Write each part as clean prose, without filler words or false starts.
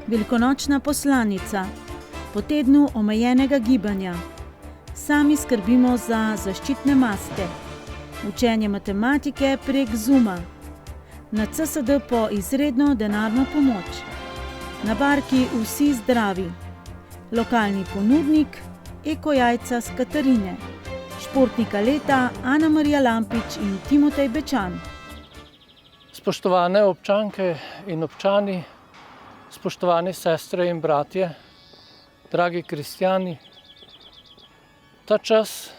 Velikonočna poslanica. Po tednu omejenega gibanja. Sami skrbimo za zaščitne maske. Učenje matematike prek Zooma. Na CSD po izredno denarno pomoč. Na barki Vsi zdravi. Lokalni ponudnik Eko jajca s Katarine. Športnika leta Ana Marija Lampič in Timotej Bečan. Spoštovane občanke in občani, spoštovane sestre in bratje, dragi kristjani, ta čas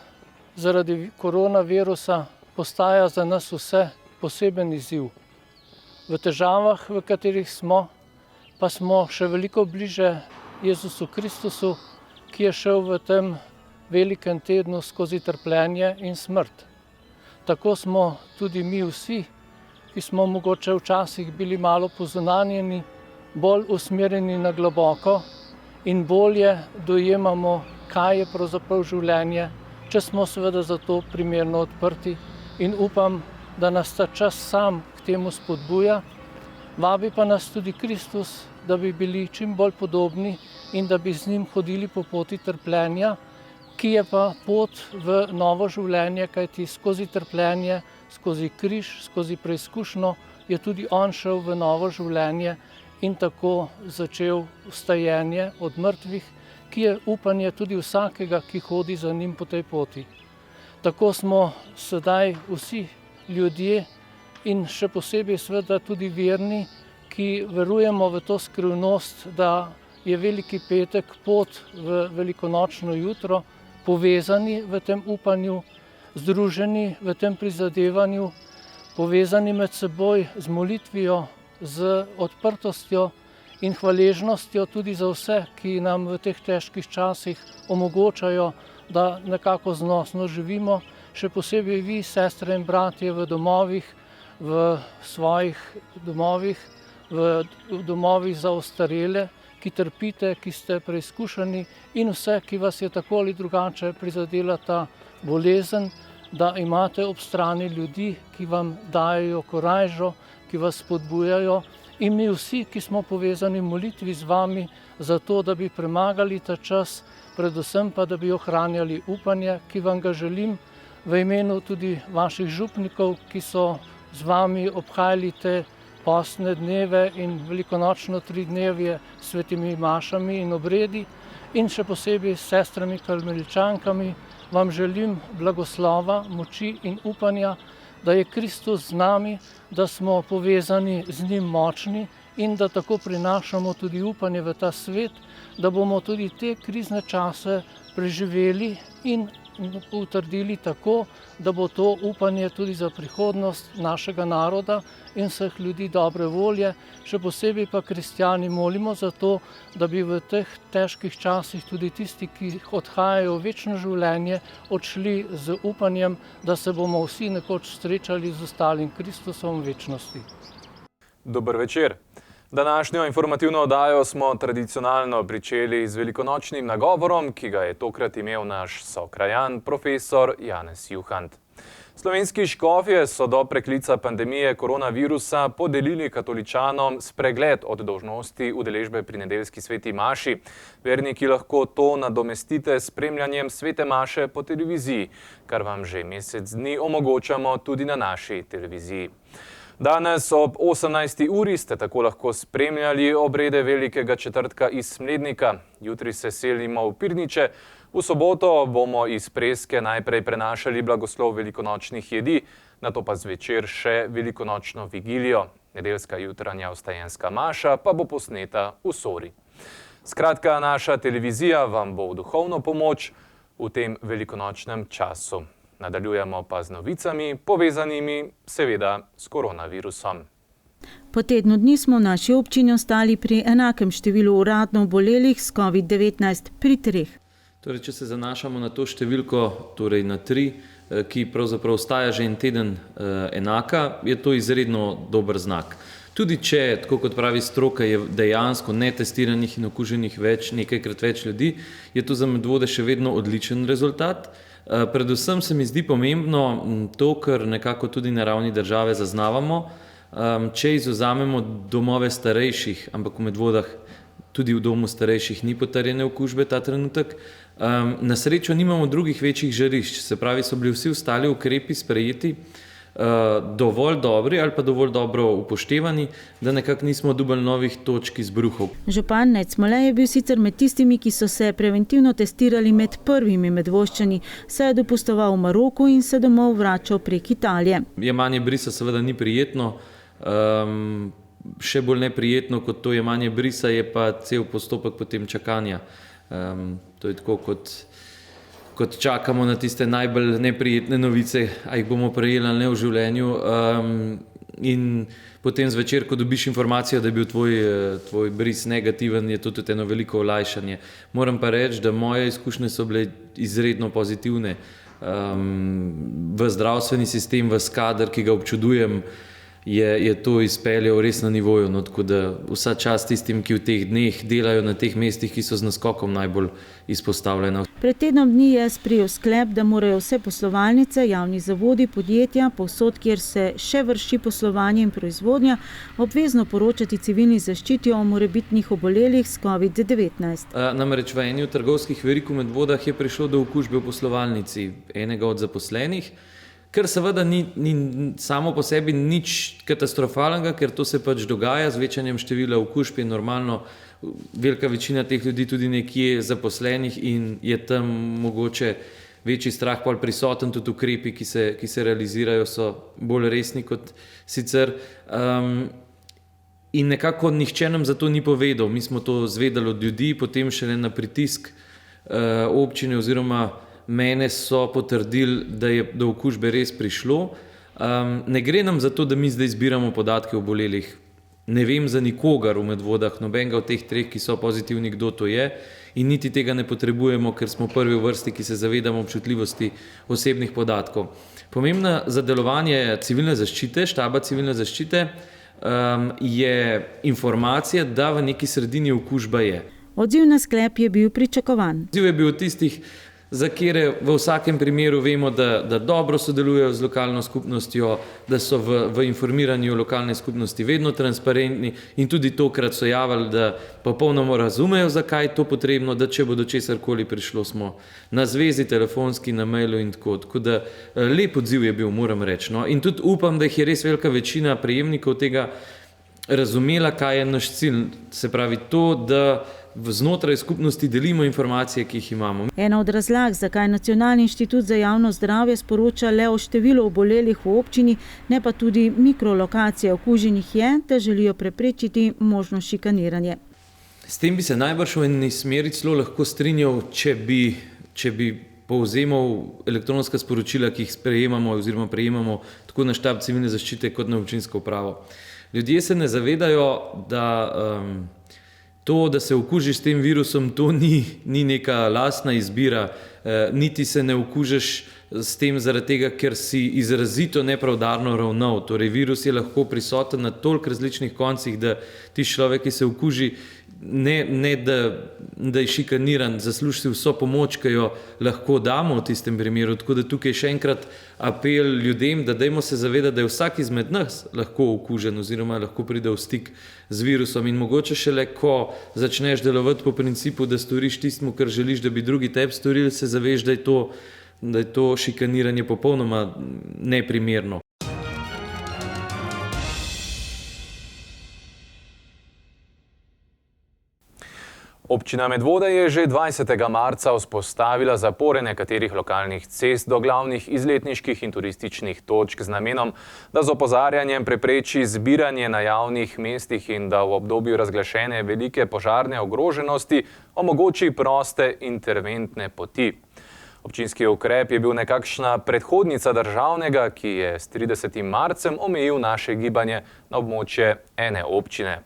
zaradi koronavirusa postaja za nas vse poseben izziv. V težavah, v katerih smo, pa smo še veliko bliže Jezusu Kristusu, ki je šel v tem velikem tednu skozi trpljenje in smrt. Tako smo tudi mi vsi, ki smo mogoče včasih bili malo pozunanjeni, bolj usmerjeni na globoko in bolje dojemamo, kaj je pravzaprav življenje, če smo seveda za to primerno odprti, in upam, da nas ta čas sam k temu spodbuja. Vabi pa nas tudi Kristus, da bi bili čim bolj podobni in da bi z njim hodili po poti trpljenja, ki je pa pot v novo življenje, kajti skozi trpljenje, skozi križ, skozi preizkušnjo je tudi on šel v novo življenje in tako začel vstajenje od mrtvih, ki je upanje tudi vsakega, ki hodi za njim po tej poti. Tako smo sedaj vsi ljudje in še posebej seveda tudi verni, ki verujemo v to skrivnost, da je Veliki petek pot v velikonočno jutro, povezani v tem upanju, združeni v tem prizadevanju, povezani med seboj z molitvijo, z odprtostjo in hvaležnostjo tudi za vse, ki nam v teh težkih časih omogočajo, da nekako znosno živimo, še posebej vi, sestre in bratje, v domovih, v svojih domovih, v domovih za ostarele, ki trpite, ki ste preizkušeni, in vse, ki vas je tako ali drugače prizadela ta bolezen, da imate ob strani ljudi, ki vam dajejo korajžo, ki vas spodbujajo, in mi vsi, ki smo povezani v molitvi z vami, zato da bi premagali ta čas, predvsem pa, da bi ohranjali upanje, ki vam ga želim v imenu tudi vaših župnikov, ki so z vami obhajali te postne dneve in velikonočno 3-dnevje s svetimi mašami in obredi, in še posebej s sestrami karmeličankami vam želim blagoslova, moči in upanja, da je Kristus z nami, da smo povezani z njim močni in da tako prinašamo tudi upanje v ta svet, da bomo tudi te krizne čase preživeli in utrdili tako, da bo to upanje tudi za prihodnost našega naroda in vseh ljudi dobre volje. Še posebej pa kristjani molimo za to, da bi v teh težkih časih tudi tisti, ki odhajajo v večno življenje, odšli z upanjem, da se bomo vsi nekoč srečali z ostalim Kristusom v večnosti. Dober večer. Današnjo informativno oddajo smo tradicionalno pričeli z velikonočnim nagovorom, ki ga je tokrat imel naš sokrajan, profesor Janez Juhant. Slovenski škofje so do preklica pandemije koronavirusa podelili katoličanom spregled od dolžnosti udeležbe pri nedeljski sveti maši. Verniki lahko to nadomestite s spremljanjem svete maše po televiziji, kar vam že mesec dni omogočamo tudi na naši televiziji. Danes ob 18. uri ste tako lahko spremljali obrede Velikega četrtka iz Smlednika. Jutri se selimo v Pirniče. V soboto bomo iz Preske najprej prenašali blagoslov velikonočnih jedi, nato pa zvečer še velikonočno vigilijo. Nedeljska jutranja vstajenska maša pa bo posneta v Sori. Skratka, naša televizija vam bo v duhovno pomoč v tem velikonočnem času. Nadaljujemo pa z novicami, povezanimi seveda s koronavirusom. Po tednu dni smo v naši občini ostali pri enakem številu uradno obolelih s COVID-19 pri 3. Torej, če se zanašamo na to številko, torej na 3, ki pravzaprav ostaja že en teden enaka, je to izredno dober znak. Tudi če, tako kot pravi stroka, je dejansko netestiranih in okuženih nekajkrat več ljudi, je to za Medvode še vedno odličen rezultat. Predvsem se mi zdi pomembno to, kar nekako tudi na ravni države zaznavamo, če izvzamemo domove starejših, ampak v Medvodah tudi v domu starejših ni potrjene okužbe ta trenutek. Na srečo nimamo drugih večjih žarišč, se pravi, so bili vsi ostali ukrepi sprejeti dovolj dobri ali pa dovolj dobro upoštevani, da nekako nismo dobili novih točk izbruhov. Župan Nejc Smole je bil sicer med tistimi, ki so se preventivno testirali med prvimi Medvoščani, saj je dopustoval v Maroku in se domov vračal prek Italije. Jemanje brisa seveda ni prijetno, še bolj neprijetno kot to jemanje brisa je pa cel postopek potem čakanja. To je tako, kot čakamo na tiste najbolj neprijetne novice, a jih bomo prejeli ali ne v življenju. In potem zvečer, ko dobiš informacijo, da je bil tvoj bris negativen, je to tudi eno veliko olajšanje. Moram pa reči, da moje izkušnje so bile izredno pozitivne. V zdravstveni sistem, v kader, ki ga občudujem, je to izpeljal res na nivoju. No, tako da vsa čast tistim, ki v teh dneh delajo na teh mestih, ki so z naskokom najbolj izpostavljena. Pred tednom dni je sprejel sklep, da morajo vse poslovalnice, javni zavodi, podjetja, povsod, kjer se še vrši poslovanje in proizvodnja, obvezno poročati civilni zaščiti o morebitnih obolelih s COVID-19. Namreč v eni od trgovskih verig v Medvodah je prišlo do okužbe v poslovalnici enega od zaposlenih, kar seveda ni samo po sebi nič katastrofalnega, ker to se pač dogaja z večanjem števila okužb in normalno velika večina teh ljudi tudi nekje zaposlenih in je tam mogoče večji strah pol prisoten, tudi ukrepi, ki se realizirajo, so bolj resni kot sicer. In nekako nihče nam za to ni povedal. Mi smo to zvedeli od ljudi, potem šele na pritisk občine oziroma mene so potrdili, da je do okužbe res prišlo. Ne gre nam za to, da mi zdaj zbiramo podatke o obolelih. Ne vem za nikogar v Medvodah, nobenega od teh treh, ki so pozitivni, kdo to je, in niti tega ne potrebujemo, ker smo prvi v vrsti, ki se zavedamo občutljivosti osebnih podatkov. Pomembna za delovanje civilne zaščite, štaba civilne zaščite, je informacija, da v neki sredini okužba je. Odziv na sklep je bil pričakovan. Odziv je bil tistih, za kere v vsakem primeru vemo, da dobro sodelujejo z lokalno skupnostjo, da so v informiranju lokalne skupnosti vedno transparentni in tudi tokrat so javili, da popolnoma razumejo, zakaj je to potrebno, da če bo do česarkoli prišlo, smo na zvezi, telefonski, na mailu in tako. Tako da lep odziv je bil, moram reči. No. In tudi upam, da jih je res velika večina prejemnikov tega razumela, kaj je naš cilj. Se pravi to, da znotraj skupnosti delimo informacije, ki jih imamo. Ena od razlag, zakaj Nacionalni inštitut za javno zdravje sporoča le o številu obolelih v občini, ne pa tudi mikrolokacije okuženih je, da želijo preprečiti možno šikaniranje. S tem bi se najbrž v eni smeri celo lahko strinjal, če bi povzemal elektronska sporočila, ki jih sprejemamo oziroma prejemamo tako na štab civilne zaščite kot na občinsko upravo. Ljudje se ne zavedajo, da to, da se okužiš s tem virusom, to ni neka lastna izbira, niti se ne okužiš s tem zaradi tega, ker si izrazito nepravdarno ravnal. Torej, virus je lahko prisoten na toliko različnih koncih, da ti človek, ki se okuži, ne da je šikaniran, zasluži si vso pomoč, ki jo lahko damo v tistem primeru. Tako da tukaj še enkrat apel ljudem, da dajmo se zavedati, da je vsak izmed nas lahko okužen oziroma lahko pride v stik z virusom in mogoče šele, ko začneš delovati po principu, da storiš tistmu, kar želiš, da bi drugi tebi storili, se zaveš, da je to šikaniranje popolnoma neprimerno. Občina Medvode je že 20. marca vzpostavila zapore nekaterih lokalnih cest do glavnih izletniških in turističnih točk z namenom, da z opozarjanjem prepreči zbiranje na javnih mestih in da v obdobju razglašene velike požarne ogroženosti omogoči proste interventne poti. Občinski ukrep je bil nekakšna predhodnica državnega, ki je s 30. marcem omejil naše gibanje na območje ene občine.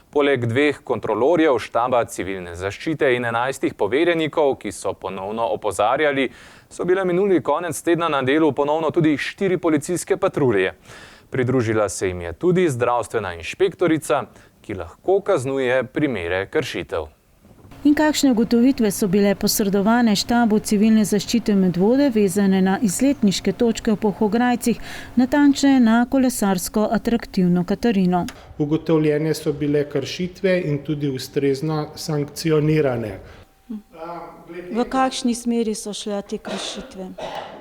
Poleg 2 kontrolorjev štaba civilne zaščite in 11 poverjenikov, ki so ponovno opozarjali, so bile minuli konec tedna na delu ponovno tudi 4 policijske patrulje. Pridružila se jim je tudi zdravstvena inšpektorica, ki lahko kaznuje primere kršitev. In kakšne ugotovitve so bile posredovane štabu civilne zaščite Medvode, vezane na izletniške točke v Polhograjcih, natančneje na kolesarsko atraktivno Katarino. Ugotovljene so bile kršitve in tudi ustrezno sankcionirane. V kakšni smeri so šle te kršitve?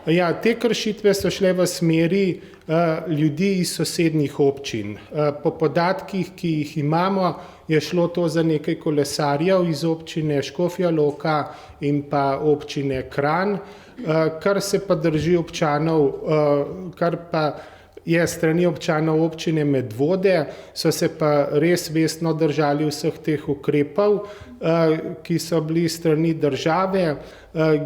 Ja, te kršitve so šle v smeri ljudi iz sosednjih občin. Po podatkih, ki jih imamo, je šlo to za nekaj kolesarjev iz občine Škofja Loka in pa občine Kranj, kar se pa drži občanov, kar pa je strani občanov občine Medvode, so se pa res vestno držali vseh teh ukrepov, ki so bili strani države.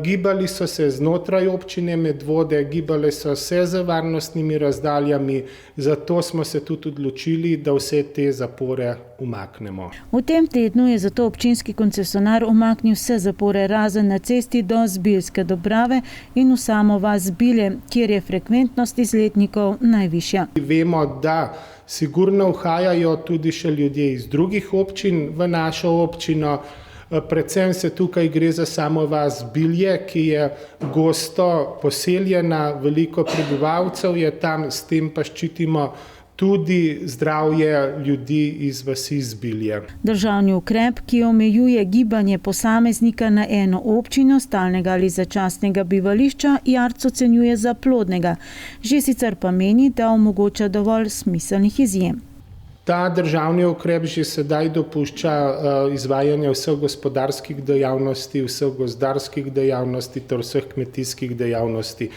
Gibali so se znotraj občine Medvode, gibali so se z varnostnimi razdaljami, zato smo se tudi odločili, da vse te zapore umaknemo. V tem tednu je zato občinski koncesionar umaknil vse zapore razen na cesti do Zbiljske Dobrave in v samo vas Zbilje, kjer je frekventnost izletnikov najvišja. Vemo, da sigurno vhajajo tudi še ljudje iz drugih občin v našo občino. Predvsem se tukaj gre za samo vas Zbilje, ki je gosto poseljena, veliko prebivalcev je tam, s tem pa ščitimo tudi zdravje ljudi iz vasi Zbilje. Državni ukrep, ki omejuje gibanje posameznika na eno občino, stalnega ali začasnega bivališča, Jarc ocenjuje za plodnega. Že sicer pa meni, da omogoča dovolj smiselnih izjem. Ta državni ukrep že sedaj dopušča izvajanje vseh gospodarskih dejavnosti, vseh gozdarskih dejavnosti ter vseh kmetijskih dejavnosti.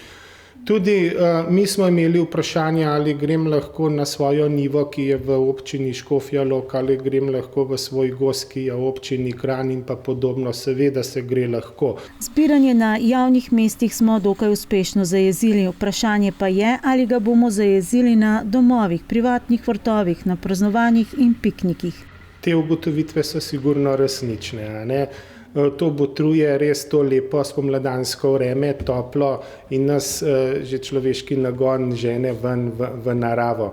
Tudi mi smo imeli vprašanje, ali grem lahko na svojo njivo, ki je v občini Škofja Loka, ali grem lahko v svoj gozd, ki je v občini Kranj in pa podobno. Seveda se gre lahko. Zbiranje na javnih mestih smo dokaj uspešno zajezili. Vprašanje pa je, ali ga bomo zajezili na domovih, privatnih vrtovih, na praznovanjih in piknikih. Te ugotovitve so sigurno resnične, a ne? To botruje res to lepo spomladansko vreme, toplo in nas že človeški nagon žene ven v naravo.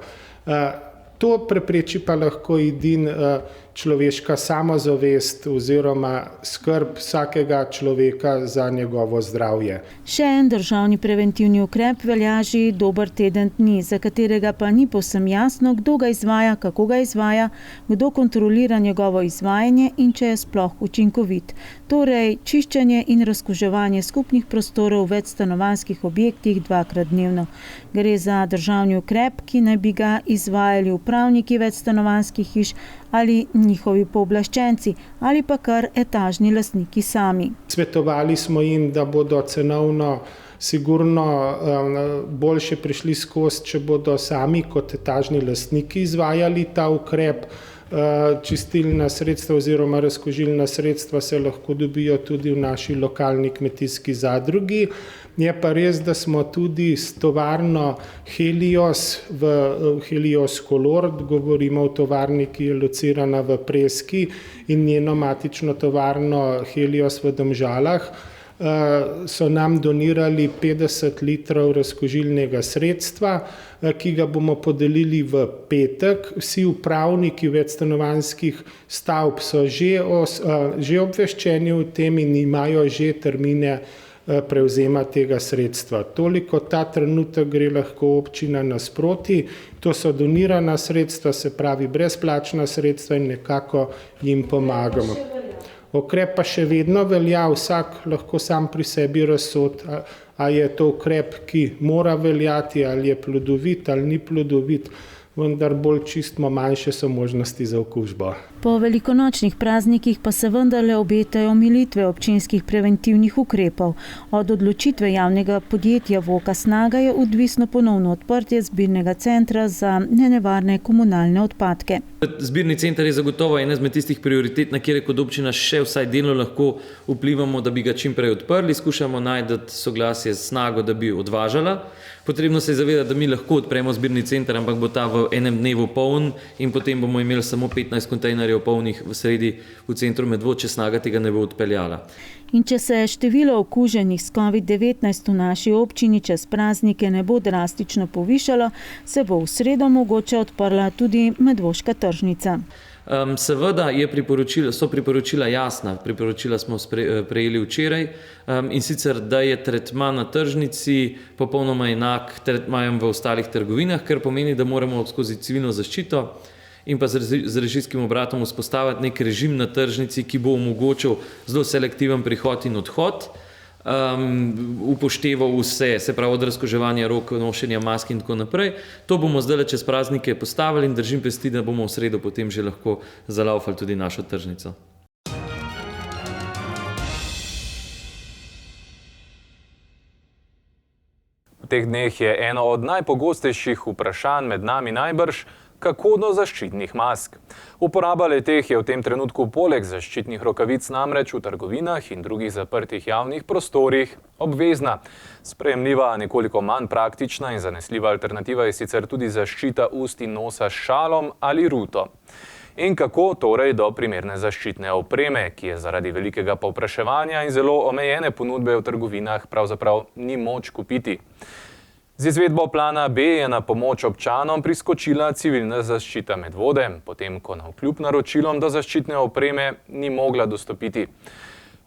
To prepreči pa lahko edino človeška samozavest oziroma skrb vsakega človeka za njegovo zdravje. Še en državni preventivni ukrep velja že dober teden dni, za katerega pa ni povsem jasno, kdo ga izvaja, kako ga izvaja, kdo kontrolira njegovo izvajanje in če je sploh učinkovit. Torej, čiščenje in razkuževanje skupnih prostorov v večstanovanjskih objektih 2-krat dnevno. Gre za državni ukrep, ki naj bi ga izvajali upravniki večstanovanjskih hiš ali njihovi pooblaščenci ali pa kar etažni lastniki sami. Svetovali smo jim, da bodo cenovno sigurno boljše prišli skozi, če bodo sami kot etažni lastniki izvajali ta ukrep. Čistilna sredstva oziroma razkužilna sredstva se lahko dobijo tudi v naši lokalni kmetijski zadrugi. Je pa res, da smo tudi s tovarno Helios v Helios Kolord, govorimo o tovarni, ki je locirana v Preski, in njeno matično tovarno Helios v Domžalah, so nam donirali 50 litrov razkužilnega sredstva, ki ga bomo podelili v petek. Vsi upravniki večstanovanjskih stavb so že obveščeni o tem in imajo že termine prevzema tega sredstva. Toliko ta trenutek gre lahko občina nasproti. To so donirana sredstva, se pravi brezplačna sredstva in nekako jim pomagamo. Ukrep pa še vedno velja, vsak lahko sam pri sebi razsodi, ali je to ukrep, ki mora veljati, ali je plodovit ali ni plodovit, vendar bolj čistimo, manjše so možnosti za okužbo. Po velikonočnih praznikih pa se vendarle obetajo omilitve občinskih preventivnih ukrepov. Od odločitve javnega podjetja Voka Snaga je odvisno ponovno odprtje zbirnega centra za nenevarne komunalne odpadke. Zbirni center je zagotovo ena izmed tistih prioritet, na kjer kot občina še vsaj delno lahko vplivamo, da bi ga čim prej odprli. Skušamo najti soglasje s Snago, da bi odvažala. Potrebno se je zavedati, da mi lahko odpremo zbirni center, ampak bo ta v enem dnevu poln in potem bomo imeli samo 15 kontejnerjev polnih v sredi v centru Medvod, če Snaga tega ne bo odpeljala. In če se število okuženih s COVID-19 v naši občini čez praznike ne bo drastično povišalo, se bo v sredo mogoče odprla tudi medvoška tržnica. Seveda so priporočila jasna, priporočila smo prejeli včeraj, in sicer, da je tretma na tržnici popolnoma enak tretmajem v ostalih trgovinah, kar pomeni, da moramo skozi civilno zaščito in pa z režijskim obratom vzpostaviti nek režim na tržnici, ki bo omogočil zelo selektiven prihod in odhod, upošteval vse, se pravi od razkuževanja rok, nošenja mask in tako naprej. To bomo zdaj čez praznike postavili in držim pesti, da bomo v sredo potem že lahko zalaufali tudi našo tržnico. V teh dneh je eno od najpogostejših vprašanj med nami najbrž, kako do zaščitnih mask. Uporaba le-teh je v tem trenutku poleg zaščitnih rokavic namreč v trgovinah in drugih zaprtih javnih prostorih obvezna. Sprejemljiva, nekoliko manj praktična in zanesljiva alternativa je sicer tudi zaščita ust in nosa s šalom ali ruto. In kako torej do primerne zaščitne opreme, ki je zaradi velikega povpraševanja in zelo omejene ponudbe v trgovinah pravzaprav ni moč kupiti. Z izvedbo plana B je na pomoč občanom priskočila civilna zaščita Medvode, potem ko navkljub naročilom do zaščitne opreme ni mogla dostopiti.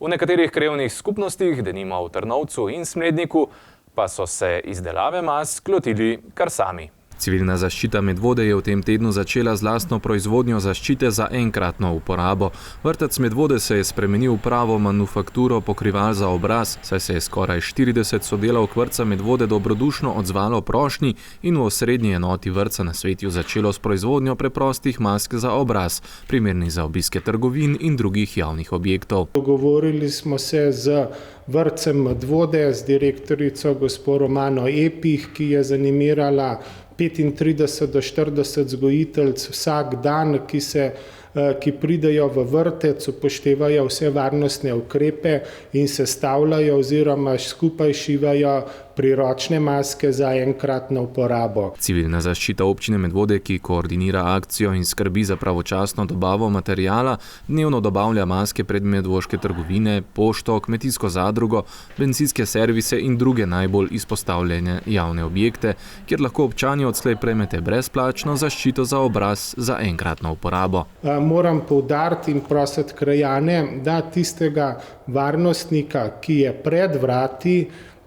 V nekaterih krajevnih skupnostih, denimo v Trnovcu in Smledniku, pa so se izdelave mask lotili kar sami. Civilna zaščita Medvode je v tem tednu začela z lastno proizvodnjo zaščite za enkratno uporabo. Vrtec Medvode se je spremenil v pravo manufakturo pokrival za obraz, saj se je skoraj 40 sodelavk vrtca Medvode dobrodušno odzvalo prošnji in v osrednji enoti vrtca na Svetju začelo s proizvodnjo preprostih mask za obraz, primernih za obiske trgovin in drugih javnih objektov. Dogovorili smo se z vrtcem Medvode, z direktorico gospo Romano Epih, ki je zanimirala 35 do 40 vzgojiteljic vsak dan, ki pridejo v vrtec, upoštevajo vse varnostne ukrepe in sestavljajo oziroma skupaj šivajo priročne maske za enkratno uporabo. Civilna zaščita občine Medvode, ki koordinira akcijo in skrbi za pravočasno dobavo materijala, dnevno dobavlja maske pred medvoške trgovine, pošto, kmetijsko zadrugo, bencinske servise in druge najbolj izpostavljene javne objekte, kjer lahko občani odslej prejmete brezplačno zaščito za obraz za enkratno uporabo. Moram poudariti in prositi krajane, da tistega varnostnika, ki je pred vrati,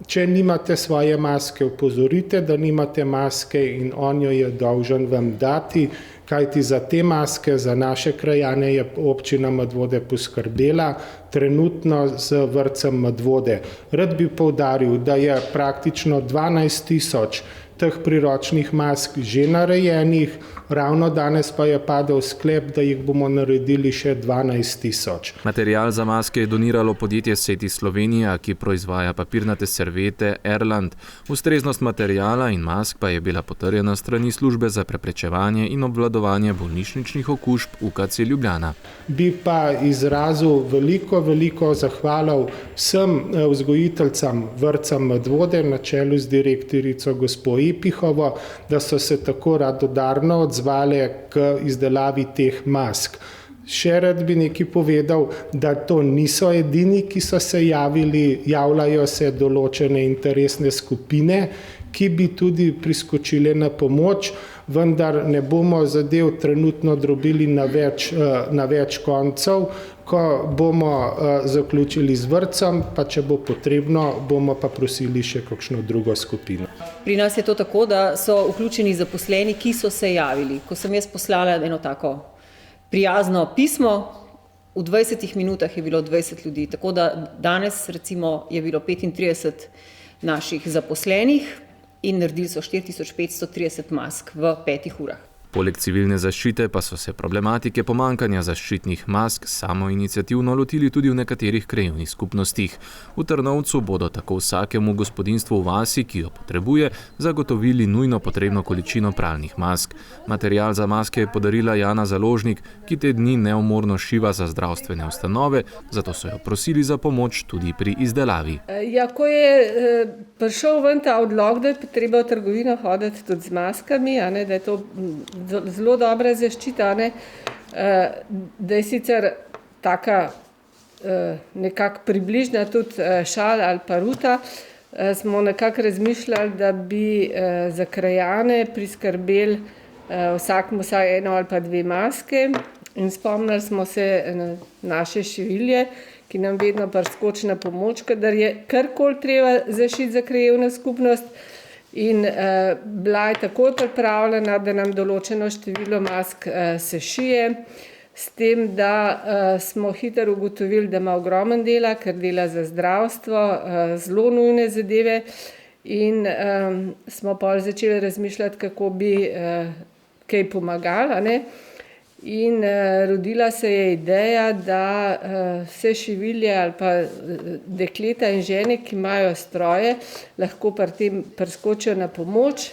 če nimate svoje maske, opozorite, da nimate maske in on jo je dolžan vam dati, kajti za te maske, za naše krajane je občina Medvode poskrbela trenutno z vrtcem Medvode. Rad bi poudaril, da je praktično 12 000 teh priročnih mask že narejenih, ravno danes pa je padel sklep, da jih bomo naredili še 12 000. Material za maske je doniralo podjetje Seti Slovenija, ki proizvaja papirnate serviete Erland. Ustreznost materijala in mask pa je bila potrjena strani službe za preprečevanje in obvladovanje bolnišničnih okužb UKC Ljubljana. Bi pa izrazil veliko zahvalov vsem vzgojiteljcam vrtca Medvode na čelu z direktorico gospo Epihovo, da so se tako radodarno odzvale k izdelavi teh mask. Še rad bi nekaj povedal, da to niso edini, ki so se javili, javljajo se določene interesne skupine, ki bi tudi priskočile na pomoč, vendar ne bomo zadev trenutno drobili na več koncev. Ko bomo zaključili z vrtcem, pa če bo potrebno, bomo pa prosili še kakšno drugo skupino. Pri nas je to tako, da so vključeni zaposleni, ki so se javili. Ko sem jaz poslala eno tako prijazno pismo, v 20 minutah je bilo 20 ljudi. Tako da danes recimo je bilo 35 naših zaposlenih in naredili so 4530 mask v 5 urah. Poleg civilne zaščite pa so se problematike pomanjkanja zaščitnih mask samoiniciativno lotili tudi v nekaterih krajevnih skupnostih. V Trnovcu bodo tako vsakemu gospodinjstvu v vasi, ki jo potrebuje, zagotovili nujno potrebno količino pralnih mask. Material za maske je podarila Jana Založnik, ki te dni neumorno šiva za zdravstvene ustanove, zato so jo prosili za pomoč tudi pri izdelavi. Ja, ko je prišel ven ta odlok, da je treba v trgovino hoditi tudi z maskami, da je to zelo dobra zaščita, da je sicer taka nekako približna tudi šal ali pa ruta, smo nekako razmišljali, da bi za krajane priskrbeli vsakmu vsaj eno ali pa dve maske in spomnili smo se na naše šivilje, ki nam vedno priskoči na pomoč, kadar je karkoli treba zašiti za krajevno skupnost. In bila je takoj pripravljena, da nam določeno število mask sešije, s tem, da smo hitro ugotovili, da ima ogromen dela, ker dela za zdravstvo, zelo nujne zadeve. In smo pa začeli razmišljati, kako bi kaj pomagali, ne? In rodila se je ideja, da vse šivilje ali pa dekleta in žene, ki imajo stroje, lahko pri tem priskočijo na pomoč.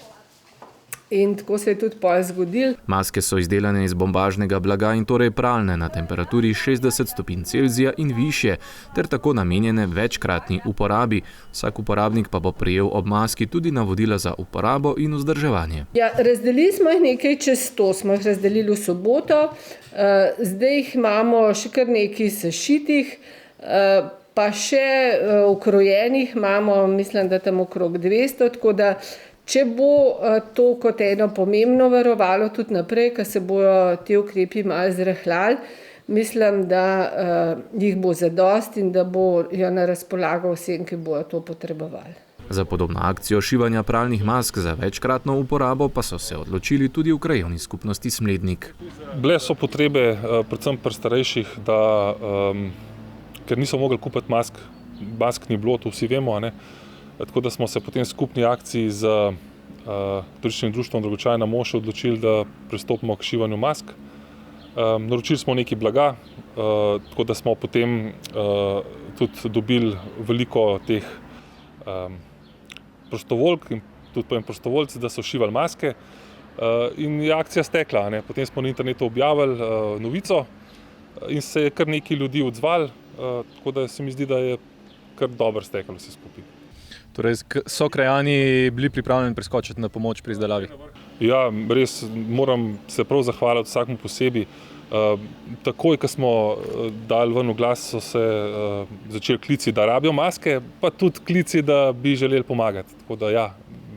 In tako se je tudi pol zgodilo. Maske so izdelane iz bombažnega blaga in torej pralne na temperaturi 60 stopinj Celzija in višje, ter tako namenjene večkratni uporabi. Vsak uporabnik pa bo prejel ob maski tudi navodila za uporabo in vzdrževanje. Ja, razdelili smo jih nekaj čez 100, smo jih razdelili v soboto, zdaj jih imamo še kar nekaj sešitih, pa še ukrojenih imamo, mislim, da tam okrog 200, tako da če bo to kot eno pomembno varovalo tudi naprej, ko se bojo te ukrepi malo zrahljali, mislim, da jih bo zadosti in da bojo na razpolago vsem, ki bojo to potrebovali. Za podobno akcijo šivanja pralnih mask za večkratno uporabo pa so se odločili tudi v krajevni skupnosti Smlednik. Bile so potrebe predvsem pri starejših, da ker niso mogli kupiti mask ni bilo, to vsi vemo, ne? Tako da smo se potem v skupni akciji z turističnim društvom Dolgočajna mož odločili, da pristopimo k šivanju mask. Naročili smo nekaj blaga, tako da smo potem tudi dobili veliko teh prostovoljk in tudi prostovoljci, da so šivali maske. In je akcija stekla, ne? Potem smo na internetu objavili novico in se je kar nekaj ljudi odzvali, tako da se mi zdi, da je kar dobro steklo vse skupaj. Torej so krajani bili pripravljeni priskočiti na pomoč pri izdelavi? Ja, res moram se prav zahvaliti vsakmu posebej. Takoj, ko smo dali ven oglas, so se začeli klici, da rabijo maske, pa tudi klici, da bi želeli pomagati. Tako da ja,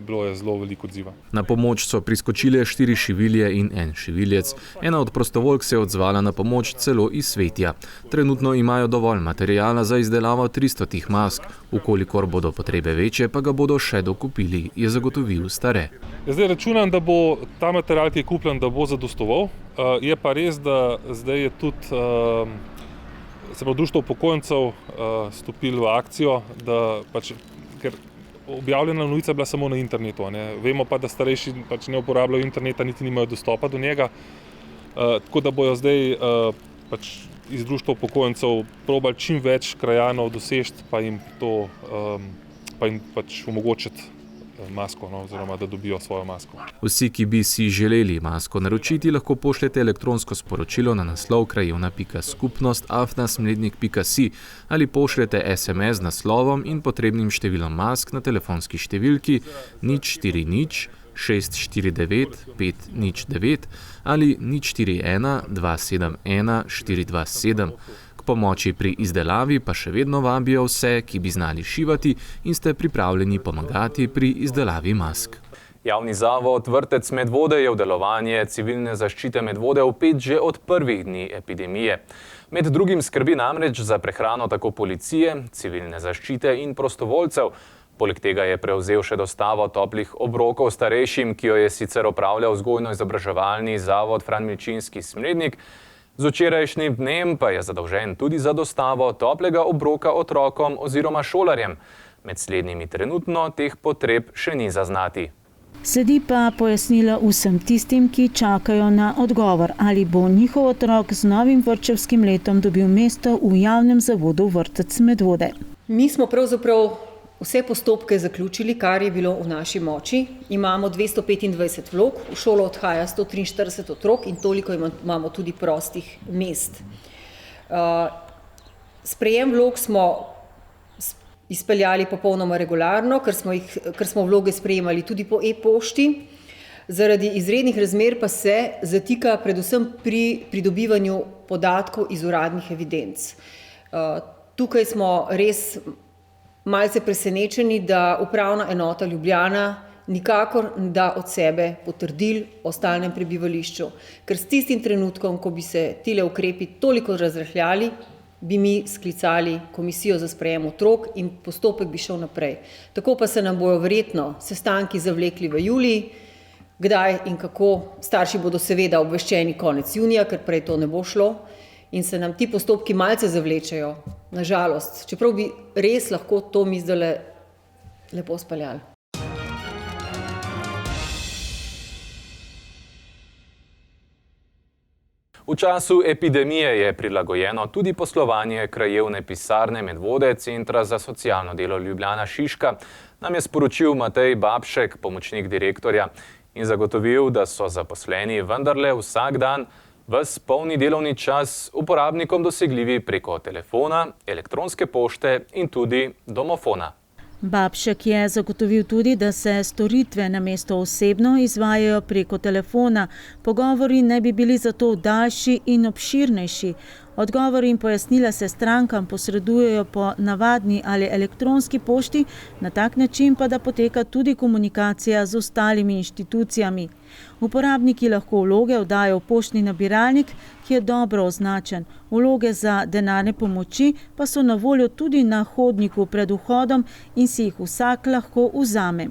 bilo je zelo veliko odziva. Na pomoč so priskočile 4 šivilje in 1 šiviljec. Ena od prostovoljk se je odzvala na pomoč celo iz Svetja. Trenutno imajo dovolj materijala za izdelavo 300 mask. Ukolikor bodo potrebe večje, pa ga bodo še dokupili, je zagotovil Stare. Zdaj računam, da bo ta material, ki je kupljen, da bo zadostoval. Je pa res, da zdaj je tudi društvo upokojencev stopilo v akcijo, da pač, ker objavljena novica je bila samo na internetu, ne? Vemo pa, da starejši pač ne uporabljajo interneta, niti nimajo dostopa do njega. Tako da bojo zdaj pač iz društva upokojencev probali čim več krajanov doseči, pa jim pač omogočiti masko, no, oziroma da dobijo svojo masko. Vsi, ki bi si želeli masko naročiti, lahko pošljete elektronsko sporočilo na naslov krajevna.skupnost@smlednik.si ali pošljete SMS z naslovom in potrebnim številom mask na telefonski številki 040 649 509 ali 041 271 427. K pomoči pri izdelavi pa še vedno vabijo vse, ki bi znali šivati in ste pripravljeni pomagati pri izdelavi mask. Javni zavod Vrtec Medvode je v delovanje civilne zaščite Medvode vpet že od prvih dni epidemije. Med drugim skrbi namreč za prehrano tako policije, civilne zaščite in prostovoljcev. Poleg tega je prevzel še dostavo toplih obrokov starejšim, ki jo je sicer opravljal vzgojno-izobraževalni zavod Fran Milčinski Smlednik. Z včerajšnjim dnem pa je zadolžen tudi za dostavo toplega obroka otrokom oziroma šolarjem. Med slednjimi trenutno teh potreb še ni zaznati. Sledi pa pojasnilo vsem tistim, ki čakajo na odgovor, ali bo njihov otrok z novim vrtčevskim letom dobil mesto v javnem zavodu Vrtec Medvode. Mi smo pravzaprav vse postopke zaključili, kar je bilo v naši moči. Imamo 225 vlog, v šolo odhaja 143 otrok in toliko imamo tudi prostih mest. Sprejem vlog smo izpeljali popolnoma regularno, ker smo vloge sprejemali tudi po e-pošti. Zaradi izrednih razmer pa se zatika predvsem pri pridobivanju podatkov iz uradnih evidenc. Tukaj smo res malce presenečeni, da upravna enota Ljubljana nikakor ne da od sebe potrdil o stalnem prebivališču, ker s tistim trenutkom, ko bi se tile ukrepi toliko razrahljali, bi mi sklicali komisijo za sprejem otrok in postopek bi šel naprej. Tako pa se nam bojo verjetno sestanki zavlekli v juliji, kdaj in kako, starši bodo seveda obveščeni konec junija, ker prej to ne bo šlo in se nam ti postopki malce zavlečejo, nažalost, čeprav bi res lahko to mi zdajle lepo speljali. V času epidemije je prilagojeno tudi poslovanje krajevne pisarne Medvode Centra za socialno delo Ljubljana Šiška, nam je sporočil Matej Babšek, pomočnik direktorja, in zagotovil, da so zaposleni vendarle vsak dan ves polni delovni čas uporabnikom dosegljivi preko telefona, elektronske pošte in tudi domofona. Babšek je zagotovil tudi, da se storitve namesto osebno izvajajo preko telefona. Pogovori ne bi bili zato daljši in obširnejši. Odgovori in pojasnila se strankam posredujejo po navadni ali elektronski pošti, na tak način pa da poteka tudi komunikacija z ostalimi inštitucijami. Uporabniki lahko vloge oddajo v poštni nabiralnik, ki je dobro označen. Vloge za denarne pomoči pa so na voljo tudi na hodniku pred vhodom in si jih vsak lahko vzame.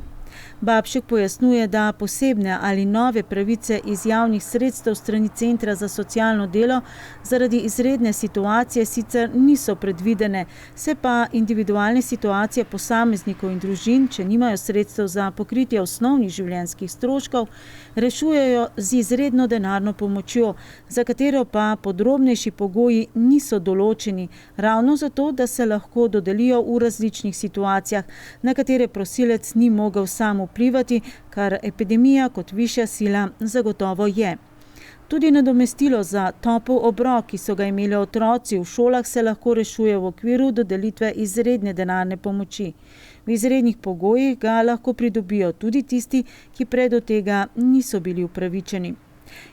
Babšek pojasnjuje, da posebne ali nove pravice iz javnih sredstev strani Centra za socialno delo zaradi izredne situacije sicer niso predvidene, se pa individualne situacije posameznikov in družin, če nimajo sredstev za pokritje osnovnih življenjskih stroškov, rešujejo z izredno denarno pomočjo, za katero pa podrobnejši pogoji niso določeni, ravno zato, da se lahko dodelijo v različnih situacijah, na katere prosilec ni mogel sam vplivati, kar epidemija kot višja sila zagotovo je. Tudi nadomestilo za topel obrok, ki so ga imeli otroci v šolah, se lahko rešuje v okviru dodelitve izredne denarne pomoči. V izrednih pogojih ga lahko pridobijo tudi tisti, ki prej do tega niso bili upravičeni.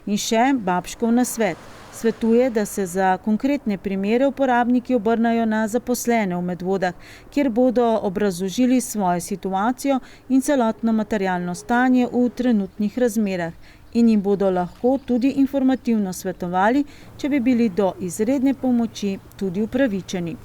In še Babškov nasvet. Svetuje, da se za konkretne primere uporabniki obrnajo na zaposlene v Medvodah, kjer bodo obrazložili svojo situacijo in celotno materialno stanje v trenutnih razmerah. In jim bodo lahko tudi informativno svetovali, če bi bili do izredne pomoči tudi upravičeni.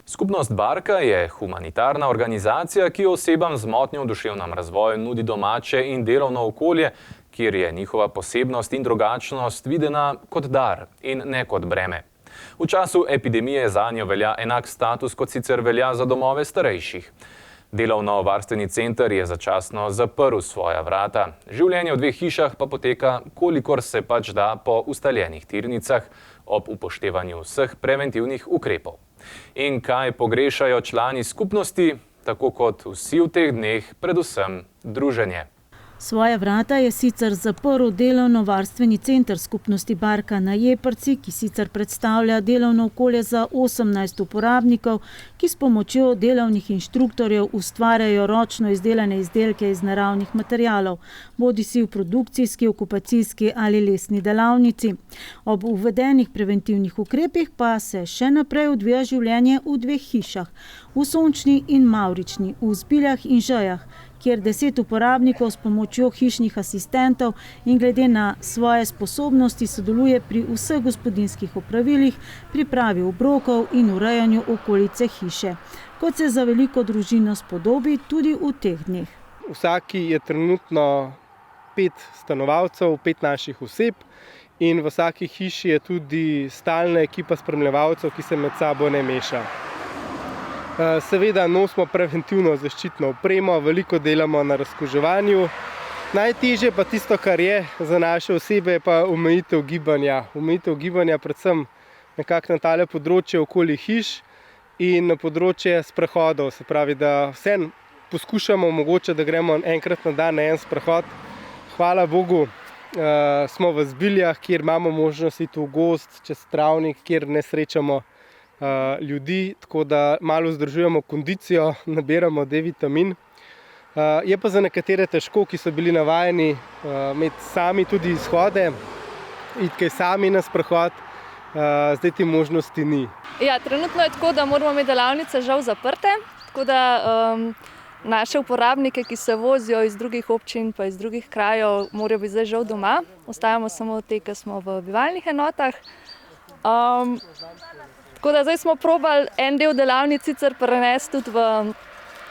Skupnost Barka je humanitarna organizacija, ki osebam z motnjo v duševnem razvoju nudi domače in delovno okolje, kjer je njihova posebnost in drugačnost videna kot dar in ne kot breme. V času epidemije zanjo velja enak status, kot sicer velja za domove starejših. Delovno-varstveni center je začasno zaprl svoja vrata. Življenje v 2 hišah pa poteka, kolikor se pač da po ustaljenih tirnicah, ob upoštevanju vseh preventivnih ukrepov. In kaj pogrešajo člani skupnosti, tako kot vsi v teh dneh, predvsem druženje. Svoja vrata je sicer zaprl delovno-varstveni center skupnosti Barka na Jeprci, ki sicer predstavlja delovno okolje za 18 uporabnikov, ki s pomočjo delovnih inštruktorjev ustvarjajo ročno izdelane izdelke iz naravnih materialov, bodisi v produkcijski, okupacijski ali lesni delavnici. Ob uvedenih preventivnih ukrepih pa se še naprej odvija življenje v 2 hišah, v Sončni in Mavrični, v Zbiljah in Žejah, kjer 10 uporabnikov s pomočjo hišnih asistentov in glede na svoje sposobnosti sodeluje pri vseh gospodinjskih opravilih, pripravi obrokov in urejanju okolice hiše, kot se za veliko družino spodobi tudi v teh dneh. Vsaki je trenutno 5 stanovalcev, 5 naših oseb in v vsaki hiši je tudi stalna ekipa spremljevalcev, ki se med sabo ne meša. Seveda nosimo preventivno zaščitno opremo, veliko delamo na razkuževanju. Najtežje pa tisto, kar je za naše osebe, je pa omejitev gibanja. Omejitev gibanja predvsem nekako na tale področje okoli hiš in na področje sprehodov. Se pravi, da vsem poskušamo omogočiti, da gremo enkrat na dan na en sprehod. Hvala Bogu, smo v Zbiljah, kjer imamo možnost iti v gozd, čez travnik, kjer ne srečamo ljudi, tako da malo vzdržujemo kondicijo, nabiramo D-vitamin. Je pa za nekatere težko, ki so bili navajeni imeti sami tudi izhode, iti kaj sami na sprehod, zdaj te možnosti ni. Ja, trenutno je tako, da moramo imeti delavnice žal zaprte, tako da naše uporabnike, ki se vozijo iz drugih občin pa iz drugih krajev, morajo biti zdaj žal doma. Ostajamo samo te, ki smo v bivalnih enotah. Tako da zdaj smo probali en del delavnic sicer prenesti tudi v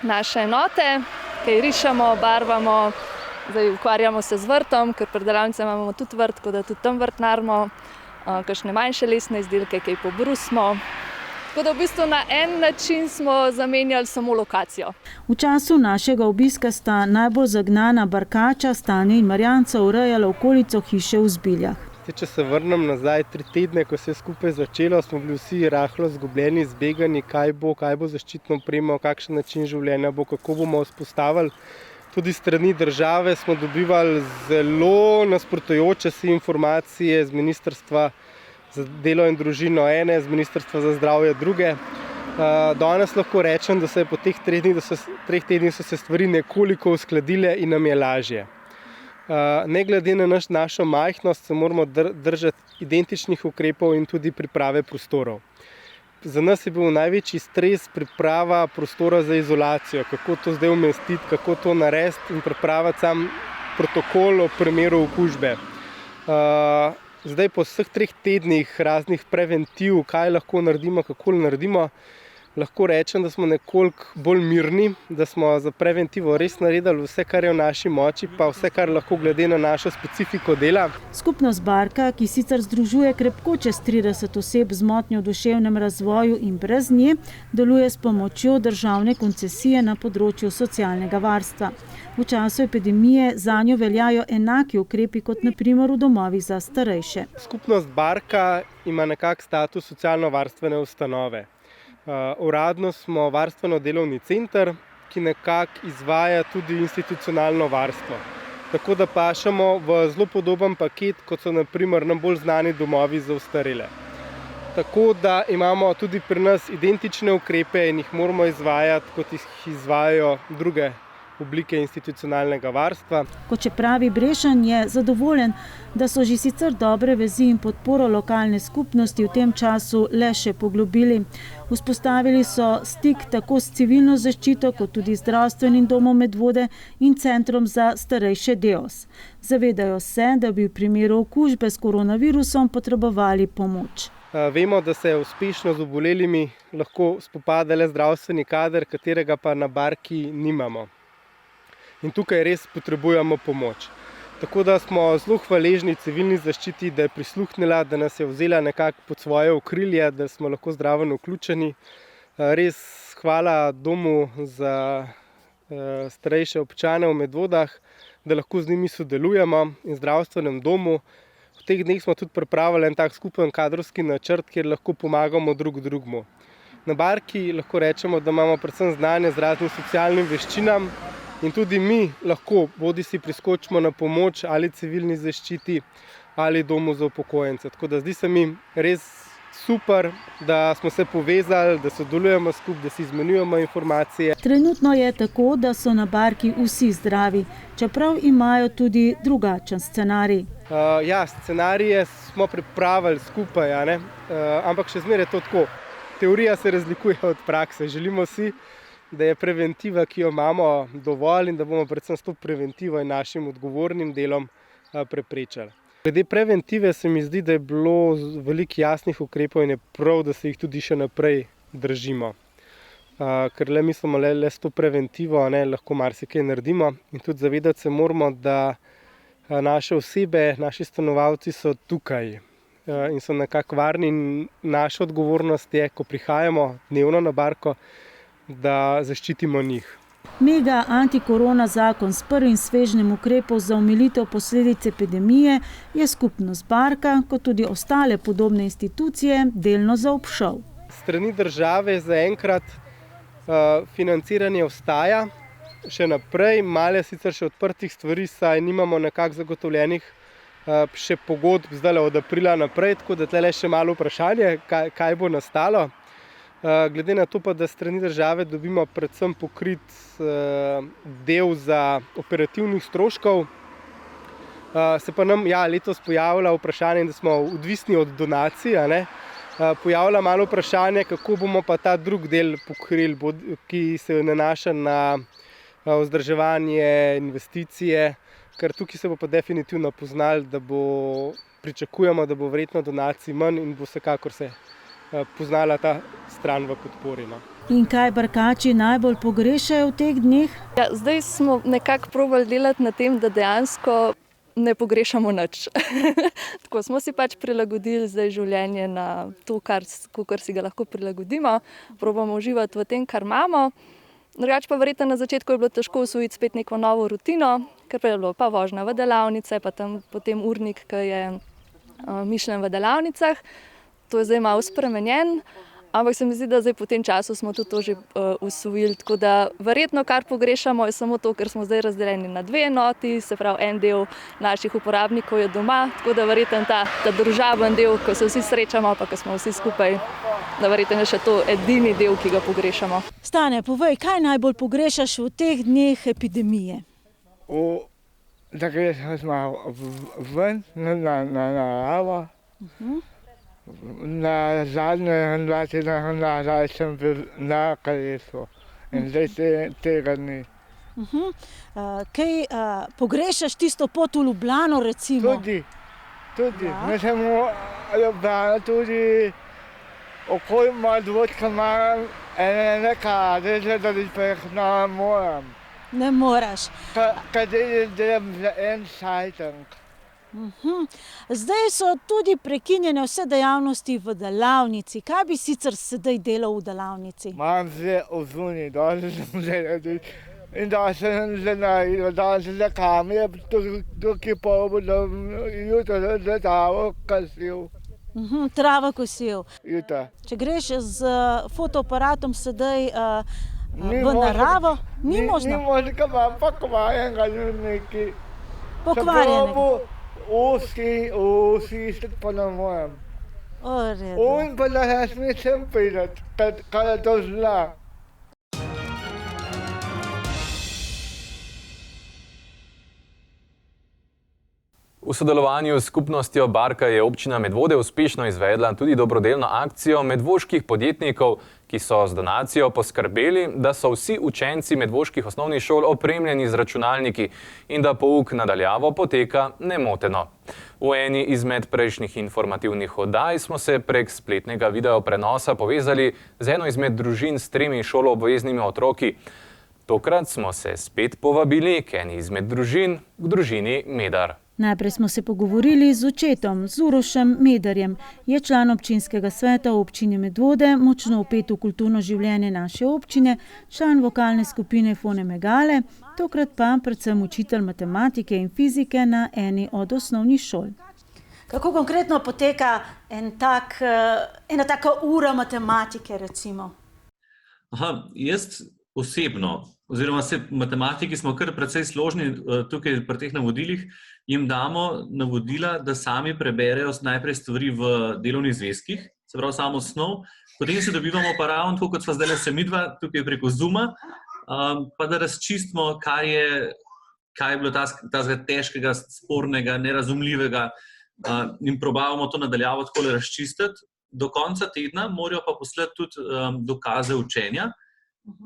naše enote, kaj rišemo, barvamo, zdaj ukvarjamo se z vrtom, ker pred delavnicami imamo tudi vrt, tako da tudi tam vrtnarimo, kakšne manjše lesne izdelke, kaj pobrusimo. Tako da v bistvu na en način smo zamenjali samo lokacijo. V času našega obiska sta najbolj zagnana barkača Stane in Marjanca urejala okolico hiše v Zbiljah. Če se vrnem nazaj 3 tedne, ko se je skupaj začelo, smo bili vsi rahlo zgubljeni, zbegani, kaj bo zaščitno opremo, kakšen način življenja bo, kako bomo vzpostavili. Tudi strani države smo dobivali zelo nasprotujoče se informacije z Ministrstva za delo in družino ene, z Ministrstva za zdravje druge. Danes lahko rečem, da se je po teh 3 tednih so se stvari nekoliko uskladile in nam je lažje. Ne glede na našo majhnost se moramo držati identičnih ukrepov in tudi priprave prostorov. Za nas je bil največji stres priprava prostora za izolacijo, kako to zdaj umestiti, kako to narediti in pripraviti sam protokol o primeru okužbe. Zdaj po vseh 3 tednih raznih preventiv, kaj lahko naredimo, kako naredimo, lahko rečem, da smo nekoliko bolj mirni, da smo za preventivo res naredili vse, kar je v naši moči, pa vse, kar lahko glede na našo specifiko dela. Skupnost Barka, ki sicer združuje krepko čez 30 oseb z motnjo v duševnem razvoju in brez nje, deluje s pomočjo državne koncesije na področju socialnega varstva. V času epidemije zanjo veljajo enaki ukrepi kot na primer v domovih za starejše. Skupnost Barka ima nekak status socialno-varstvene ustanove. Uradno smo varstveno-delovni center, ki nekako izvaja tudi institucionalno varstvo. Tako da pašemo v zelo podoben paket, kot so na primer nam bolj znani domovi za ostarele. Tako da imamo tudi pri nas identične ukrepe in jih moramo izvajati, kot jih izvajajo druge oblike institucionalnega varstva. Kot če pravi Brešan, je zadovoljen, da so že sicer dobre vezi in podporo lokalne skupnosti v tem času le še poglobili. Vzpostavili so stik tako s civilno zaščito, kot tudi zdravstvenim domom Medvode in centrom za starejše Deos. Zavedajo se, da bi v primeru okužbe s koronavirusom potrebovali pomoč. Vemo, da se uspešno z obolelimi lahko spopada le zdravstveni kader, katerega pa na Barki nimamo. In tukaj res potrebujemo pomoč. Tako da smo zelo hvaležni civilni zaščiti, da je prisluhnila, da nas je vzela nekako pod svoje okrilje, da smo lahko zraven vključeni. Res hvala domu za starejše občane v Medvodah, da lahko z njimi sodelujemo in zdravstvenem domu. V teh dneh smo tudi pripravili en tak skupen kadrovski načrt, kjer lahko pomagamo drug drugemu. Na Barki lahko rečemo, da imamo predvsem znanje z raznim socialnim veščinam, in tudi mi lahko bodisi priskočimo na pomoč ali civilni zaščiti ali domu za upokojence. Tako da zdi se mi res super, da smo se povezali, da sodelujemo skupaj, da si izmenjujemo informacije. Trenutno je tako, da so na Barki vsi zdravi, čeprav imajo tudi drugačen scenarij. Scenarije smo pripravili skupaj, ampak še zmeraj je to tako. Teorija se razlikuje od prakse. Želimo si, da je preventiva, ki jo imamo, dovolj in da bomo predvsem s to preventivo in našim odgovornim delom preprečili. Glede preventive se mi zdi, da je bilo veliko jasnih ukrepov in je prav, da se jih tudi še naprej držimo. Ker le mislimo, le s to preventivo lahko marsikaj naredimo in tudi zavedati se moramo, da naše osebe, naši stanovalci so tukaj in so nekako varni in naša odgovornost je, ko prihajamo dnevno na Barko, da zaščitimo njih. Mega antikorona zakon s prvim svežnjem ukrepov za omilitev posledic epidemije je skupnost Barka, kot tudi ostale podobne institucije, delno zaobšel. Strani države zaenkrat financiranje ostaja še naprej, malo sicer še odprtih stvari, saj nimamo nekako zagotovljenih še pogodb zdaj od aprila naprej, tako da tle še malo vprašanje, kaj bo nastalo. Glede na to pa, da strani države dobimo predvsem pokrit del za operativnih stroškov, se pa nam letos pojavlja vprašanje, da smo odvisni od donacij, pojavlja malo vprašanje, kako bomo pa ta drug del pokrili, ki se nanaša na vzdrževanje, investicije, ker tukaj se bo pa definitivno poznali, pričakujemo, da bo verjetno donacij manj in bo vsekakor se poznala ta stran v podpori. No. In kaj barkači najbolj pogrešajo v teh dneh? Ja, zdaj smo nekako probali delati na tem, da dejansko ne pogrešamo nič. Tako smo si pač prilagodili zdaj življenje na to, kar si ga lahko prilagodimo. Probamo uživati v tem, kar imamo. Drugače pa verjetno na začetku je bilo težko usvojiti spet neko novo rutino, ker je bilo pa vožnja v delavnice, pa tam potem urnik, ki je mišljen v delavnicah. To je zdaj malo spremenjen, ampak se mi zdi, da zdaj po tem času smo tudi to že usvojili. Tako da verjetno kar pogrešamo je samo to, ker smo zdaj razdeljeni na 2 enoti, se pravi en del naših uporabnikov je doma, tako da verjetno ta družaben del, ko se vsi srečamo, pa ko smo vsi skupaj, da verjetno je še to edini del, ki ga pogrešamo. Stane, povej, kaj najbolj pogrešaš v teh dneh epidemije? Da greš malo ven, na naravo. Na zadnje 2 tedne nazaj sem bil na kolesu in zdaj tega ni. Kaj pogrešaš tisto pot v Ljubljano, recimo? Tudi. Ne samo Ljubljana, tudi okoli moja dvočka imam nekaj reče, da ne moram. Ne moraš. Kaj delam za en sajtank. Zdaj so tudi prekinjene vse dejavnosti v delavnici. Kaj bi sicer sedaj delal v delavnici? Imam zdaj ozunji, da sem zdaj in da sem zdaj naredil, da sem zdaj kamije, tukaj pa bom jutro zdaj travo kosil. Travo kosil. Jutra. Če greš z fotoaparatom sedaj v naravo, ni možno? Ni možno, ker imam pokvarjenega nekaj. Pokvarjenega? Vsi pa ne morem. In pa da jaz nisem prideti, kaj je to zla. V sodelovanju s skupnostjo Barka je občina Medvode uspešno izvedla tudi dobrodelno akcijo medvoških podjetnikov, ki so z donacijo poskrbeli, da so vsi učenci medvoških osnovnih šol opremljeni z računalniki in da pouk na daljavo poteka nemoteno. V eni izmed prejšnjih informativnih oddaj smo se prek spletnega videoprenosa povezali z eno izmed družin s 3 šoloobveznimi otroki. Tokrat smo se spet povabili k eni izmed družin, k družini Medar. Najprej smo se pogovorili z očetom, z Urošem Medarjem. Je član občinskega sveta v občini Medvode, močno vpet v kulturno življenje naše občine, član vokalne skupine Fone Megale, tokrat pa predvsem učitelj matematike in fizike na eni od osnovnih šol. Kako konkretno poteka ena taka ura matematike, recimo? Jaz osebno, oziroma matematiki smo kar precej složni tukaj pri teh navodilih, jim damo navodila, da sami preberejo najprej stvari v delovnih zvezkih, se pravi samo snov, potem se dobivamo pa ravno tako, kot sva zdaj se midva, tukaj preko Zooma, pa da razčistimo, kaj je bilo tazga težkega, spornega, nerazumljivega in probavamo to nadaljavo takole razčistiti. Do konca tedna morajo pa poslati tudi dokaze učenja,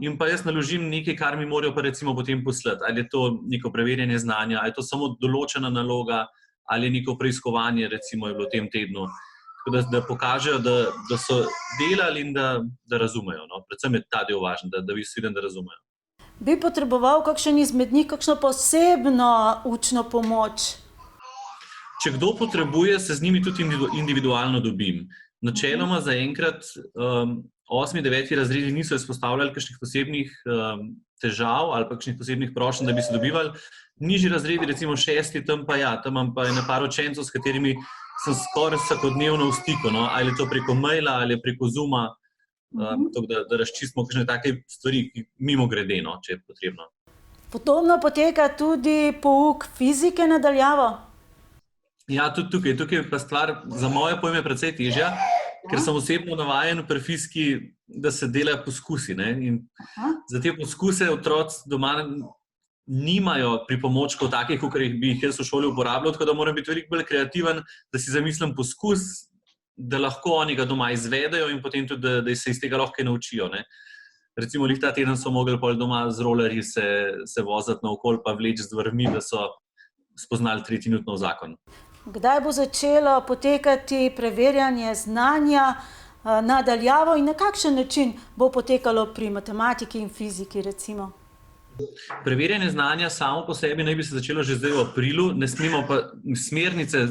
in pa jaz naložim nekaj, kar mi morajo pa recimo potem poslati. Ali je to neko preverjanje znanja, ali je to samo določena naloga, ali je neko preiskovanje, recimo je bilo v tem tednu. Tako da pokažejo, da so delali in da razumejo. No? Predvsem je ta del važen, da vidim, da razumejo. Bi potreboval kakšen izmed njih, kakšno posebno učno pomoč? Če kdo potrebuje, se z njimi tudi individualno dobim. Načeloma zaenkrat 8. 9. razredi niso izpostavljali kakšnih posebnih težav ali pa kakšnih posebnih prošenj, da bi se dobivali. Nižji razredi, recimo 6. tam imam pa ene par učencev, s katerimi sem skoraj vsakodnevno v stiku, no? Ali je to preko maila ali preko Zooma, da razčistimo kakšne take stvari, mimo grede, no, če je potrebno. Podobno poteka tudi pouk fizike nadaljavo? Ja, tudi tukaj je pa stvar za moje pojme precej težja, ker sem osebno navajen pri fiziki, da se delajo poskusi. Ne? In za te poskuse otroci doma nimajo pripomočkov takih, kot bi jih jaz v šoli uporabljal, tako da moram biti veliko bolj kreativen, da si zamislim poskus, da lahko oni ga doma izvedejo in potem tudi, da se iz tega lahko naučijo. Ne? recimo lih ta teden so mogli pol doma z rolerji se voziti naokoli pa vleči z dvrmi, da so spoznali 3. Newtonov zakon. Kdaj bo začelo potekati preverjanje znanja nadaljavo in na kakšen način bo potekalo pri matematiki in fiziki recimo? Preverjanje znanja samo po sebi naj bi se začelo že zdaj v aprilu, ne smemo pa, smernice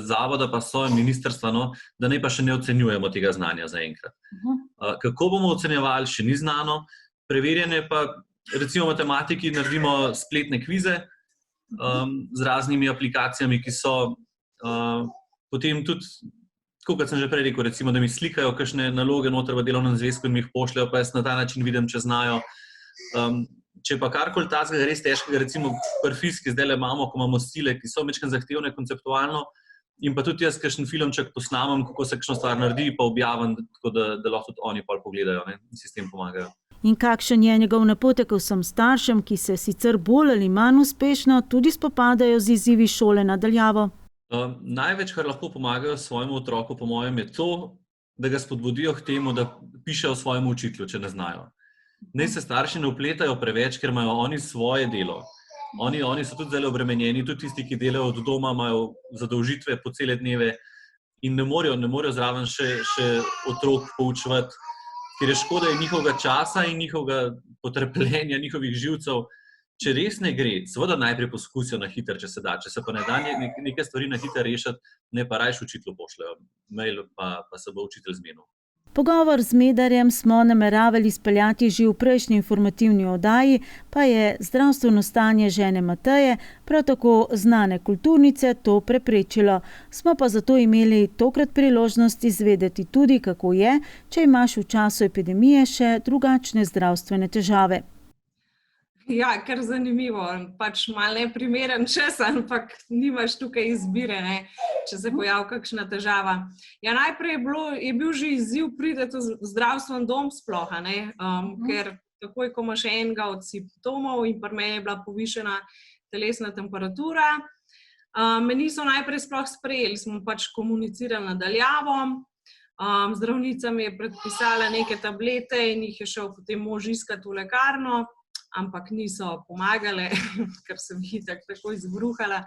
zavoda pa so ministrstva, da naj pa še ne ocenjujemo tega znanja zaenkrat. Kako bomo ocenjevali, še ni znano. Preverjanje pa, recimo v matematiki naredimo spletne kvize z raznimi aplikacijami, ki so potem tudi, kot sem že prej rekel, recimo, da mi slikajo kakšne naloge noter v delovnem zvezku in mi jih pošljajo, pa jaz na ta način vidim, če znajo. Če pa karkoli takega res težkega, recimo pri fiziki zdajle imamo, ko imamo sile, ki so majčkeno zahtevne konceptualno, in pa tudi jaz kakšen filmček posnamem, kako se kakšno stvar naredi, pa objavim, tako da lahko tudi oni pol pogledajo, in si s tem pomagajo. In kakšen je njegov napotek vsem staršem, ki se sicer bolj ali manj uspešno tudi spopadajo z izzivi šole nadaljavo? Največ, kar lahko pomagajo svojemu otroku, po mojem, je to, da ga spodbudijo k temu, da pišejo svojemu učitelju, če ne znajo. Naj se starši ne vpletajo preveč, ker imajo oni svoje delo. Oni so tudi zelo obremenjeni, tudi tisti, ki delajo od doma, imajo zadolžitve po cele dneve in ne morejo zraven še otrok poučevati, ker je škoda njihovega časa in njihovega potrpljenja, njihovih živcev. Če res ne gre, seveda najprej poskusijo na hiter, če se da. Če se pa ne da neke stvari na hiter rešiti, ne pa rajš učitelju pošljajo. Mail pa se bo učitelj zmenil. Pogovor z Medarjem smo nameravali izpeljati že v prejšnji informativni oddaji, pa je zdravstveno stanje žene Mateje, prav tako znane kulturnice, to preprečilo. Smo pa zato imeli tokrat priložnost izvedeti tudi, kako je, če imaš v času epidemije še drugačne zdravstvene težave. Ja, kar zanimivo. Pač malo neprimeren čas, ampak nimaš tukaj izbire, če se pojavi kakšna težava. Ja, najprej je bil že izziv priti v zdravstveni dom sploh, ker takoj, ko imaš enega od simptomov in pri meni je bila povišena telesna temperatura, me niso najprej sploh sprejeli, smo pač komunicirali nadaljavo. Zdravnica mi je predpisala neke tablete in jih je šel potem mož iskati v lekarno, ampak niso pomagale, ker sem jih tako izbruhala.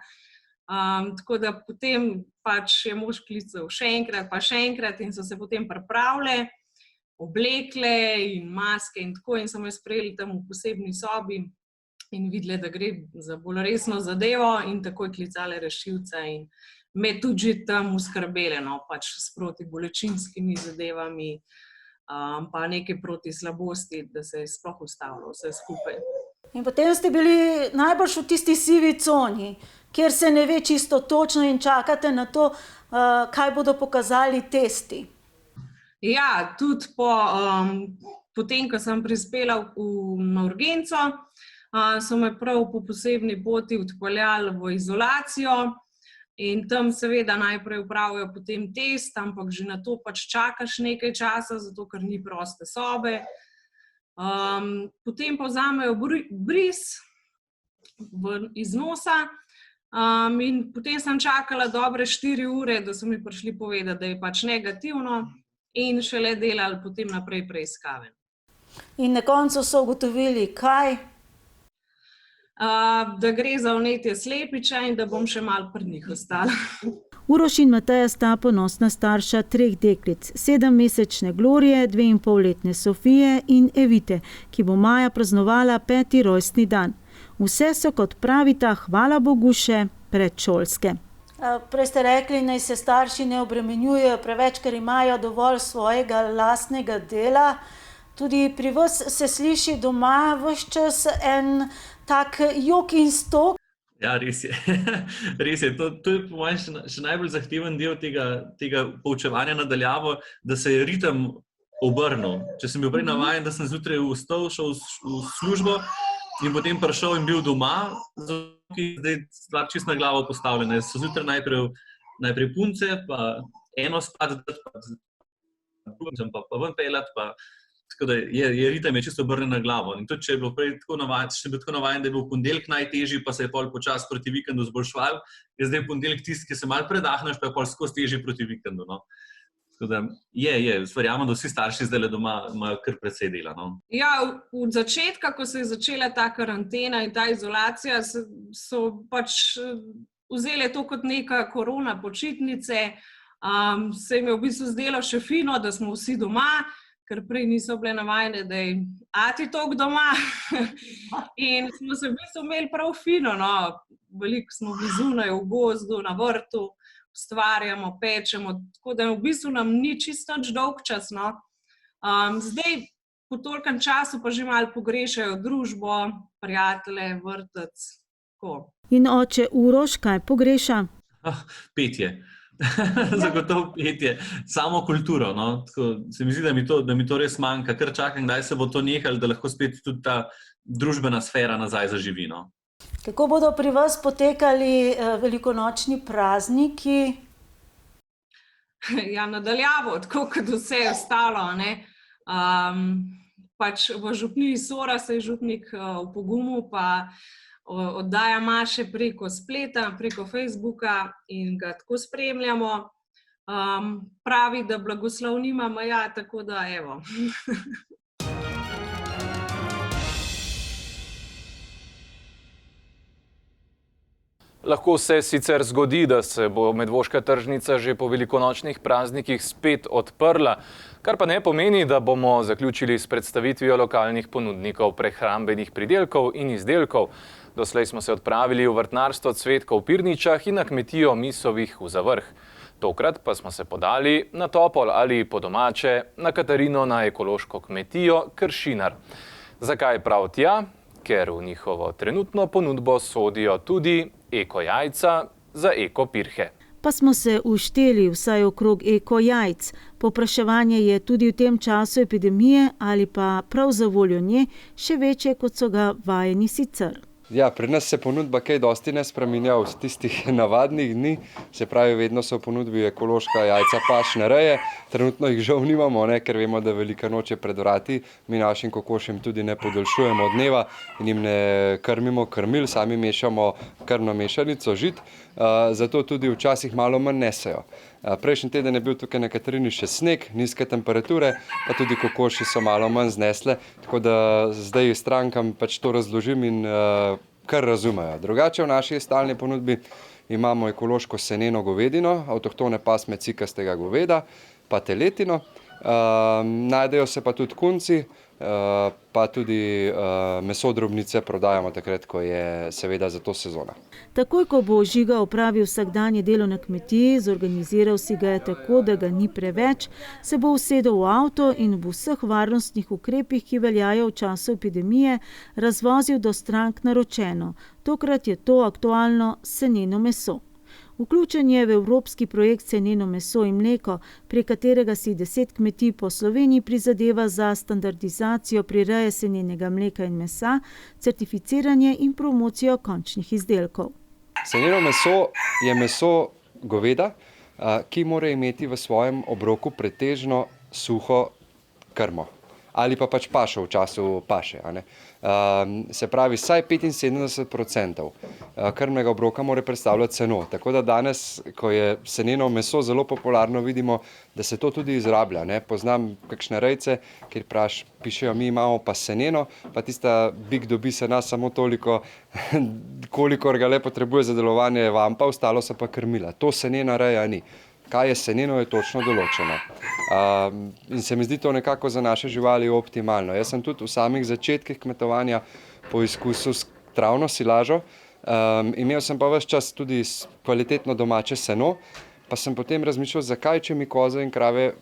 Tako da potem pač je mož klical še enkrat in so se potem pripravile, oblekle in maske in tako in so me sprejeli tam v posebni sobi in videli, da gre za bolj resno zadevo in takoj klicale rešilca in me tudi že tam uskrbele, pač s protibolečinskimi zadevami, pa nekaj proti slabosti, da se je sploh ustavilo vse skupaj. In potem ste bili najbolj v tisti sivi coni, kjer se ne ve čisto točno in čakate na to, kaj bodo pokazali testi. Ja, tudi potem, ko sem prispela na urgenco, so me prav po posebni poti odpeljali v izolacijo. In tam seveda najprej opravijo potem test, ampak že na to pač čakaš nekaj časa, zato ker ni proste sobe. Potem pa vzamejo bris iz nosa in potem sem čakala dobre 4 ure, da so mi prišli povedati, da je pač negativno in šele delali potem naprej preiskave. In na koncu so ugotovili kaj? Da gre za vnetje slepiča in da bom še malo pri njih ostala. Uroš in Mateja sta ponosna starša 3 deklic, 7-mesečne Glorije, 2,5-letne Sofije in Evite, ki bo maja praznovala 5. rojstni dan. Vse so, kot pravita, hvala Bogu, še predšolske. Prej ste rekli, naj se starši ne obremenjujejo preveč, ker imajo dovolj svojega lastnega dela. Tudi pri vas se sliši doma ves čas en tak jok in stok. Ja, res je. Res je. To je po mojem še najbolj zahteven del tega poučevanja nadaljavo, da se je ritem obrnil. Če sem bil prej navajen, da sem zjutraj vstal, šel v službo in potem prišel in bil doma, zdaj stvar čisto na glavo postavljena. So zjutraj najprej punce, pa eno spat, pa ven peljati, pa tako da je ritem je čisto obrnen na glavo. In tudi, če je bilo prej tako navajen, da je bil ponedeljek najtežji, pa se je pol počasi proti vikendu zboljšval, je zdaj ponedeljek tisti, ki se malo predahneš, pa je pol skozi težji proti vikendu. Tako da verjamem, da vsi starši zdaj doma imajo kar precej dela. No? Ja, od začetka, ko se je začela ta karantena in ta izolacija, so pač vzeli to kot neka korona počitnice. Se jim je v bistvu zdelo še fino, da smo vsi doma, ker prej niso bile navajene, da je ati toliko doma. In smo se v bistvu imeli prav fino. No. Veliko smo bili zunaj, v gozdu, na vrtu, ustvarjamo, pečemo, tako da v bistvu nam ni čisto nič dolgčas. No. Zdaj, po tolikem času pa že malo pogrešajo družbo, prijatelje, vrtec. Tako. In oče Uroš kaj pogreša? Petje. Zagotovo petje. Samo kulturo. No. Tako, se mi zdi, da mi to res manjka. Kar čakam, kdaj se bo to nehalo, da lahko spet tudi ta družbena sfera nazaj zaživi. No. Kako bodo pri vas potekali velikonočni prazniki? Ja, nadaljavo, tako kot vse ostalo. Ne? Pač v župniji Sora se je župnik v pogumu, pa oddaja maše preko spleta, preko Facebooka in ga tako spremljamo. Pravi, da blagoslov nima meja, tako da evo. Lahko se sicer zgodi, da se bo Medvoška tržnica že po velikonočnih praznikih spet odprla, kar pa ne pomeni, da bomo zaključili s predstavitvijo lokalnih ponudnikov prehrambenih pridelkov in izdelkov. Doslej smo se odpravili v vrtnarstvo Cvetka v Pirničah in na kmetijo Misovih v Zavrh. Tokrat pa smo se podali na Topol ali po domače na Katarino na ekološko kmetijo Kršinar. Zakaj prav tja? Ker v njihovo trenutno ponudbo sodijo tudi eko jajca za eko pirhe. Pa smo se ušteli vsaj okrog eko jajc. Povpraševanje je tudi v tem času epidemije ali pa prav za voljo nje še večje, kot so ga vajeni sicer. Ja, pri nas se ponudba kaj dosti ne spreminja od tistih navadnih dni, se pravi, vedno so v ponudbi ekološka jajca pašne reje. Trenutno jih žal nimamo, ne, ker vemo, da velika noč je pred vrati. Mi našim kokošem tudi ne podaljšujemo dneva in jim ne krmimo krmil, sami mešamo krmno mešanico žit, zato tudi včasih malo manj nesejo. Prejšnji teden je bil tukaj na Katarini še sneg, nizke temperature, pa tudi kokoši so malo manj znesle, tako da zdaj strankam pač to razložim in kar razumejo. Drugače v naši stalni ponudbi imamo ekološko seneno govedino, avtohtone pasme cikastega goveda, pa teletino. Najdejo se pa tudi kunci, pa tudi meso drobnice prodajamo takrat, ko je seveda za to sezona. Takoj, ko bo Žiga opravil vsakdanje delo na kmetiji, zorganiziral si ga je tako, da ga ni preveč, se bo usedel v avto in v vseh varnostnih ukrepih, ki veljajo v času epidemije, razvozil do strank naročeno. Tokrat je to aktualno seneno meso. Vključen je v evropski projekt Seneno meso in mleko, pri katerega si 10 kmetij po Sloveniji prizadeva za standardizacijo prireje senenega mleka in mesa, certificiranje in promocijo končnih izdelkov. Seneno meso je meso goveda, ki mora imeti v svojem obroku pretežno suho krmo. Ali pa pač pašo v času paše. Se pravi, vsaj 75% krmnega obroka mora predstavljati seno. Tako da danes, ko je seneno meso zelo popularno, vidimo, da se to tudi izrablja. Poznam kakšne rejce, kjer pišejo, mi imamo pa seneno, pa tista bik dobi sena samo toliko, kolikor ga le potrebuje za delovanje vampa, ostalo so pa krmila. To senena reja ni. Kaj je seneno, je točno določeno. In se mi zdi to nekako za naše živali optimalno. Jaz sem tudi v samih začetkih kmetovanja poizkusil s travno silažo. Imel sem pa ves čas tudi kvalitetno domače seno, pa sem potem razmišljal, zakaj, če mi koze in krave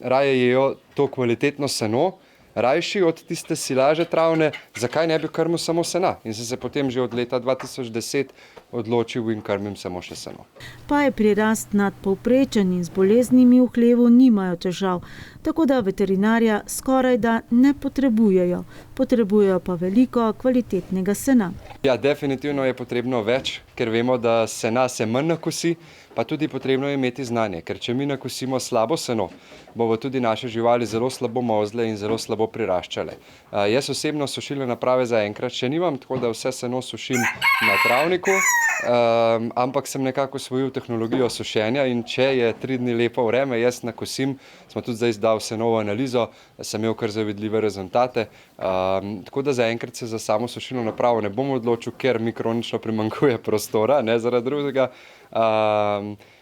raje jejo to kvalitetno seno, rajši od tiste silaže travne, zakaj ne bi krmil samo sena. In sem se potem že od leta 2010 odločil in krmim samo še seno. Pa je prirast nadpovprečen in z boleznimi v hlevu nimajo težav, tako da veterinarja skoraj da ne potrebujejo. Potrebujejo pa veliko kvalitetnega sena. Ja, definitivno je potrebno več, ker vemo, da sena se manj nakosi, pa tudi potrebno je imeti znanje, ker če mi nakosimo slabo seno, bomo tudi naše živali zelo slabo mozle in zelo slabo priraščale. Jaz osebno sušilne naprave zaenkrat še nimam, tako da vse seno sušim na travniku, ampak sem nekako osvojil tehnologijo sušenja in če je 3 dni lepo vreme, jaz nakosim, smo tudi zdaj dal senovo analizo, sem imel kar zavidljive rezultate, tako da zaenkrat se za samo sušilno napravo ne bom odločil, ker mi kronično primanjkuje prostora, ne zaradi drugega.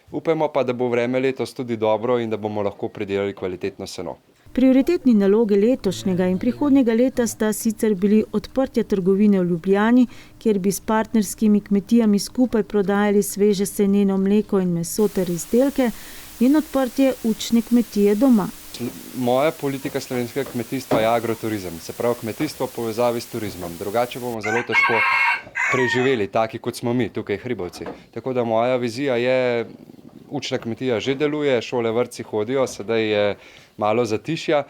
Upajmo pa, da bo vreme letos tudi dobro in da bomo lahko pridelali kvalitetno seno. Prioritetni naloge letošnjega in prihodnjega leta sta sicer bili odprtje trgovine v Ljubljani, kjer bi s partnerskimi kmetijami skupaj prodajali sveže seneno mleko in meso ter izdelke, in odprtje učne kmetije doma. Moja politika slovenskega kmetijstva je agroturizem, se pravi kmetijstvo v povezavi s turizmom. Drugače bomo zelo težko preživeli, taki kot smo mi, tukaj hribovci. Tako da moja vizija je, učna kmetija že deluje, šole, vrtci hodijo, sedaj je malo zatišja,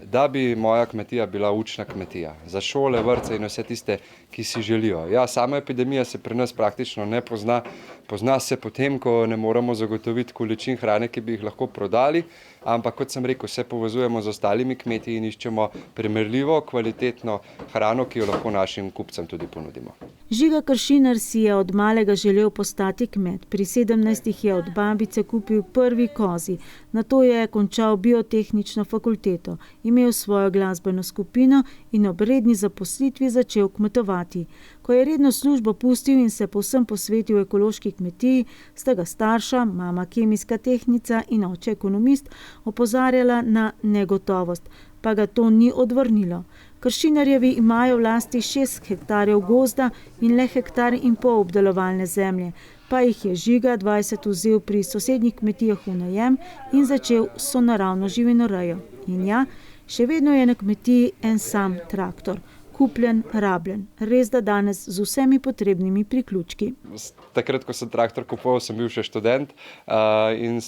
da bi moja kmetija bila učna kmetija za šole, vrtce in vse tiste, ki si želijo. Ja, sama epidemija se pri nas praktično ne pozna, pozna se potem, ko ne moremo zagotoviti količin hrane, ki bi jih lahko prodali, ampak kot sem rekel, se povezujemo z ostalimi kmeti in iščemo primerljivo, kvalitetno hrano, ki jo lahko našim kupcem tudi ponudimo. Žiga Kršinar si je od malega želel postati kmet. Pri 17 je od babice kupil prvi kozi, nato je končal biotehnično fakulteto, imel svojo glasbeno skupino in ob redni zaposlitvi začel kmetovati. Ko je redno službo pustil in se povsem posvetil ekološki kmetiji, sta ga starša, mama kemijska tehnica in oče ekonomist, opozarjala na negotovost, pa ga to ni odvrnilo. Kršinarjevi imajo v lasti 6 hektarjev gozda in le 1,5 hektara obdelovalne zemlje, pa jih je Žiga 20 vzel pri sosednjih kmetijah v najem in začel sonaravno živinorejo. In ja, še vedno je na kmetiji en sam traktor, kupljen, rabljen, res da danes z vsemi potrebnimi priključki. Takrat, ko sem traktor kupoval, sem bil še študent in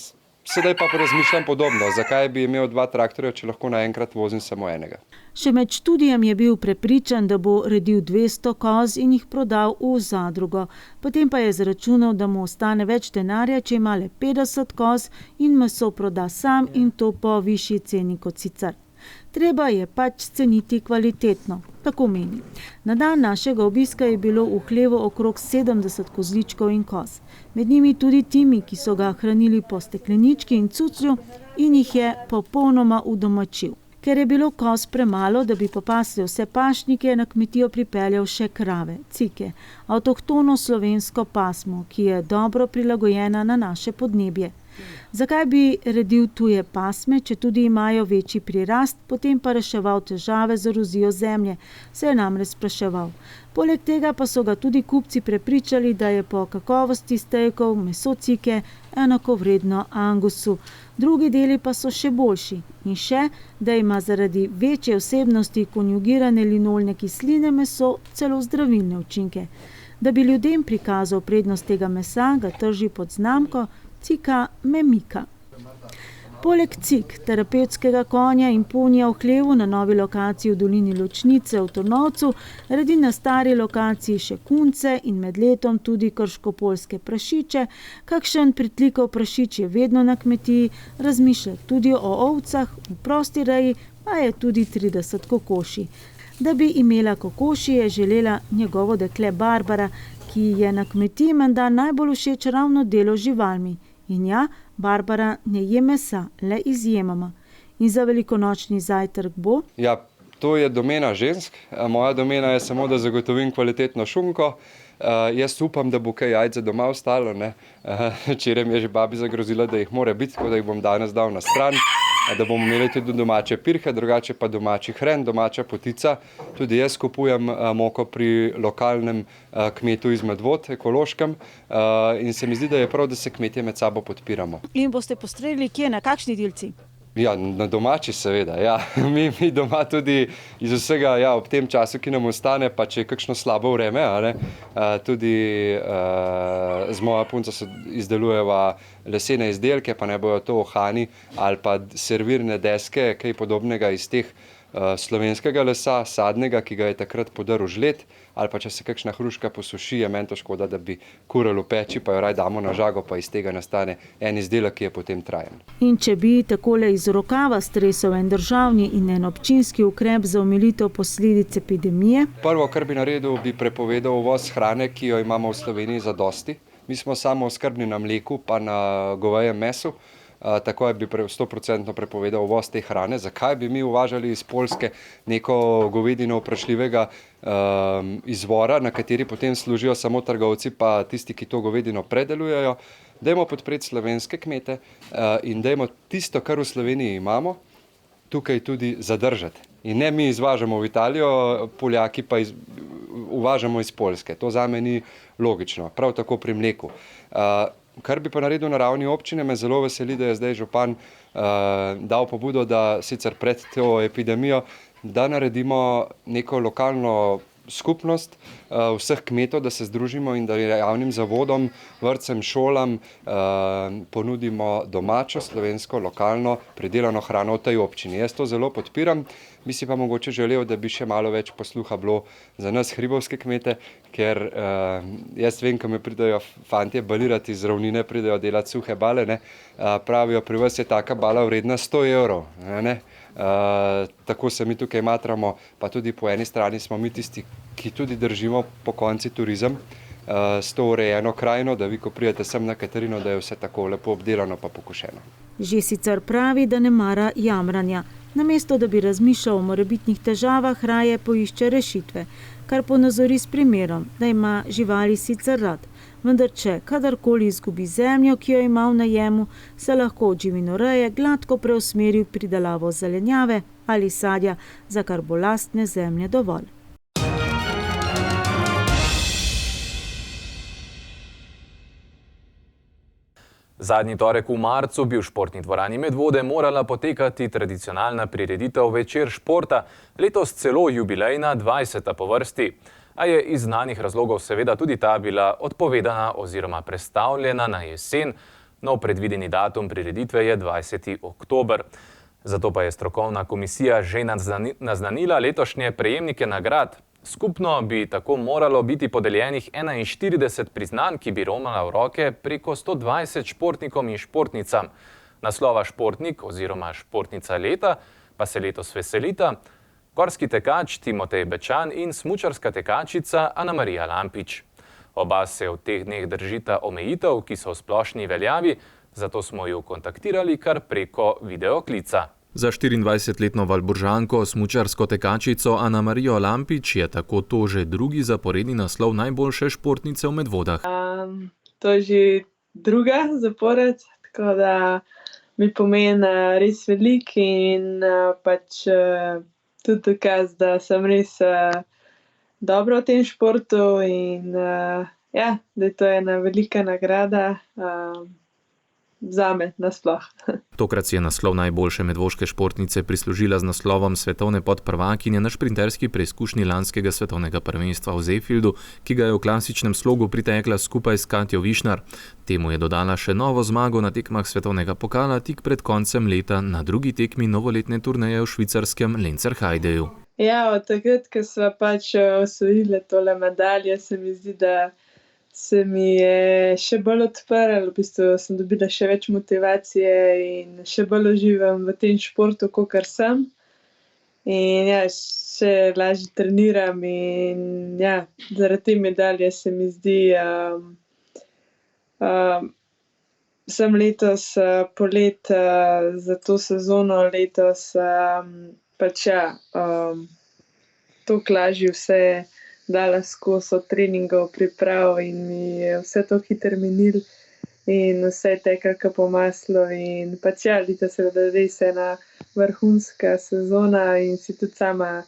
sedaj pa razmišljam podobno, zakaj bi imel 2 traktorja, če lahko naenkrat vozim samo enega. Še med študijem je bil prepričan, da bo redil 200 koz in jih prodal v zadrugo. Potem pa je izračunal, da mu ostane več denarja, če ima le 50 koz in meso proda sam in to po višji ceni kot sicer. Treba je pač ceniti kvalitetno, tako meni. Na dan našega obiska je bilo v hlevu okrog 70 kozličkov in koz. Med njimi tudi Timi, ki so ga hranili po steklenički in cuclju in jih je popolnoma udomačil. Ker je bilo koz premalo, da bi popasli vse pašnike, na kmetijo pripeljal še krave, cike, avtohtono slovensko pasmo, ki je dobro prilagojena na naše podnebje. Zakaj bi redil tuje pasme, če tudi imajo večji prirast, potem pa reševal težave z erozijo zemlje, se je namreč spraševal. Poleg tega pa so ga tudi kupci prepričali, da je po kakovosti stejkov meso cike enakovredno angusu, drugi deli pa so še boljši. In še, da ima zaradi večje vsebnosti konjugirane linolne kisline meso celo zdravilne učinke. Da bi ljudem prikazal prednost tega mesa, ga trži pod znamko Cika me mika. Poleg cik, terapevtskega konja in ponija v hlevu na novi lokaciji v dolini Ločnice v Trnovcu, redi na stari lokaciji še kunce in med letom tudi krškopoljske prašiče, kakšen pritlikov prašič je vedno na kmetiji, razmišlja tudi o ovcah, v prosti reji pa je tudi 30 kokoši. Da bi imela kokoši, je želela njegovo dekle Barbara, ki je na kmetiji menda najbolj všeč ravno delo z živalmi. In ja, Barbara ne je mesa, le izjemoma. In za velikonočni zajtrk bo? Ja, to je domena žensk. Moja domena je samo, da zagotovim kvalitetno šunko. Jaz upam, da bo kaj jajce doma ostalo. Včeraj mi je že babi zagrozila, da jih mora biti, tako da jih bom danes dal na stran, da bomo imeli tudi domače pirhe, drugače pa domači hren, domača potica. Tudi jaz kupujem moko pri lokalnem kmetu iz Medvod, ekološkem, in se mi zdi, da je prav, da se kmetje med sabo podpiramo. In boste postreljali kje, na kakšni delci? Ja, na domači seveda, ja. Mi doma tudi iz vsega, ja, ob tem času, ki nam ostane, pa če je kakšno slabo vreme, tudi z mojo punco se izdelujeva lesene izdelke, pa ne bojo to ohani ali pa servirne deske, kaj podobnega iz teh slovenskega lesa, sadnega, ki ga je takrat podaril žled, ali pa če se kakšna hruška posuši, je meni to škoda, da bi kurali v peči, pa jo raj damo na žago, pa iz tega nastane en izdelek, ki je potem trajen. In če bi takole iz rokava stresel en državni in en občinski ukrep za omilitev posledic epidemije? Prvo, kar bi naredil, bi prepovedal uvoz hrane, ki jo imamo v Sloveniji zadosti. Mi smo samo oskrbni na mleku, pa na govejem mesu. Tako bi 100% prepovedal uvoz te hrane. Zakaj bi mi uvažali iz Poljske neko govedino vprašljivega izvora, na kateri potem služijo samo trgovci, pa tisti, ki to govedino predelujejo? Dajmo podpreti slovenske kmete in dajmo tisto, kar v Sloveniji imamo, tukaj tudi zadržati. In ne mi izvažamo v Italijo, Poljaki pa uvažamo iz Poljske. To zame ni logično. Prav tako pri mleku. Kar bi pa naredil na ravni občine, me zelo veseli, da je zdaj župan dal pobudo, da sicer pred to epidemijo, da naredimo neko lokalno skupnost vseh kmetov, da se združimo in da javnim zavodom, vrtcem, šolam ponudimo domačo, slovensko, lokalno pridelano hrano v tej občini. Jaz to zelo podpiram, bi si pa mogoče želel, da bi še malo več posluha bilo za nas hribovske kmete, ker jaz vem, ko me pridejo fantje balirati iz ravnine, pridejo delati suhe bale, ne, pravijo, pri vas je taka bala vredna 100 evrov. Ne? Tako se mi tukaj matramo, pa tudi po eni strani smo mi tisti, ki tudi držimo po konci turizem s to urejeno krajino, da vi, ko prijete sem na Katarino, da je vse tako lepo obdelano pa pokošeno. Že sicer pravi, da ne mara jamranja. Namesto, da bi razmišljal o morebitnih težavah, raje poišče rešitve, kar ponazori s primerom, da ima živali sicer rad. Vendar če kadarkoli izgubi zemljo, ki jo ima v najemu, se lahko od živinoreje gladko preusmeri v pridelavo zelenjave ali sadja, za kar bo lastne zemlje dovolj. Zadnji torek v marcu bi v športni dvorani Medvode morala potekati tradicionalna prireditev Večer športa, letos celo jubilejna 20. po vrsti. A je iz znanih razlogov seveda tudi ta bila odpovedana oziroma prestavljena na jesen. Nov predvideni datum prireditve je 20. oktober. Zato pa je strokovna komisija že naznanila letošnje prejemnike nagrad. Skupno bi tako moralo biti podeljenih 41 priznanj, ki bi romala v roke preko 120 športnikom in športnicam. Naslova športnik oziroma športnica leta pa se letos veselita gorski tekač Timotej Bečan in smučarska tekačica Anamarija Lampič. Oba se v teh dneh držita omejitev, ki so v splošni veljavi, zato smo jo kontaktirali kar preko videoklica. Za 24-letno Valburžanko, smučarsko tekačico Anamarijo Lampič je tako to že drugi zaporedni naslov najboljše športnice v Medvodah. To je že druga zapored, tako da mi pomeni res veliko in pač tudi dokaz, da sem res dobra v tem športu in ja, da je to ena velika nagrada zame nasploh. Tokrat si je naslov najboljše medvoške športnice prislužila z naslovom svetovne podprvakinje na šprinterski preizkušnji lanskega svetovnega prvenstva v Zefildu, ki ga je v klasičnem slogu pritekla skupaj s Katjo Višnar. Temu je dodala še novo zmago na tekmah svetovnega pokala tik pred koncem leta na drugi tekmi novoletne turneje v švicarskem Lenzerheideju. Ja, od takrat, ko sva pač osvojili tole medalje, se mi zdi, da se mi je še bolj odprl, v bistvu sem dobila še več motivacije in še bolj uživam v tem športu, kakor sem. In ja, še lažje treniram in ja, zaradi te medalje se mi zdi, sem letos polet za to sezono letos pač ja, toliko lažje vse dala skozi od treningov, priprav in mi je vse to hitro minilo in vse teka kot po maslu in pač ja, letos je res ena vrhunska sezona in si tudi sama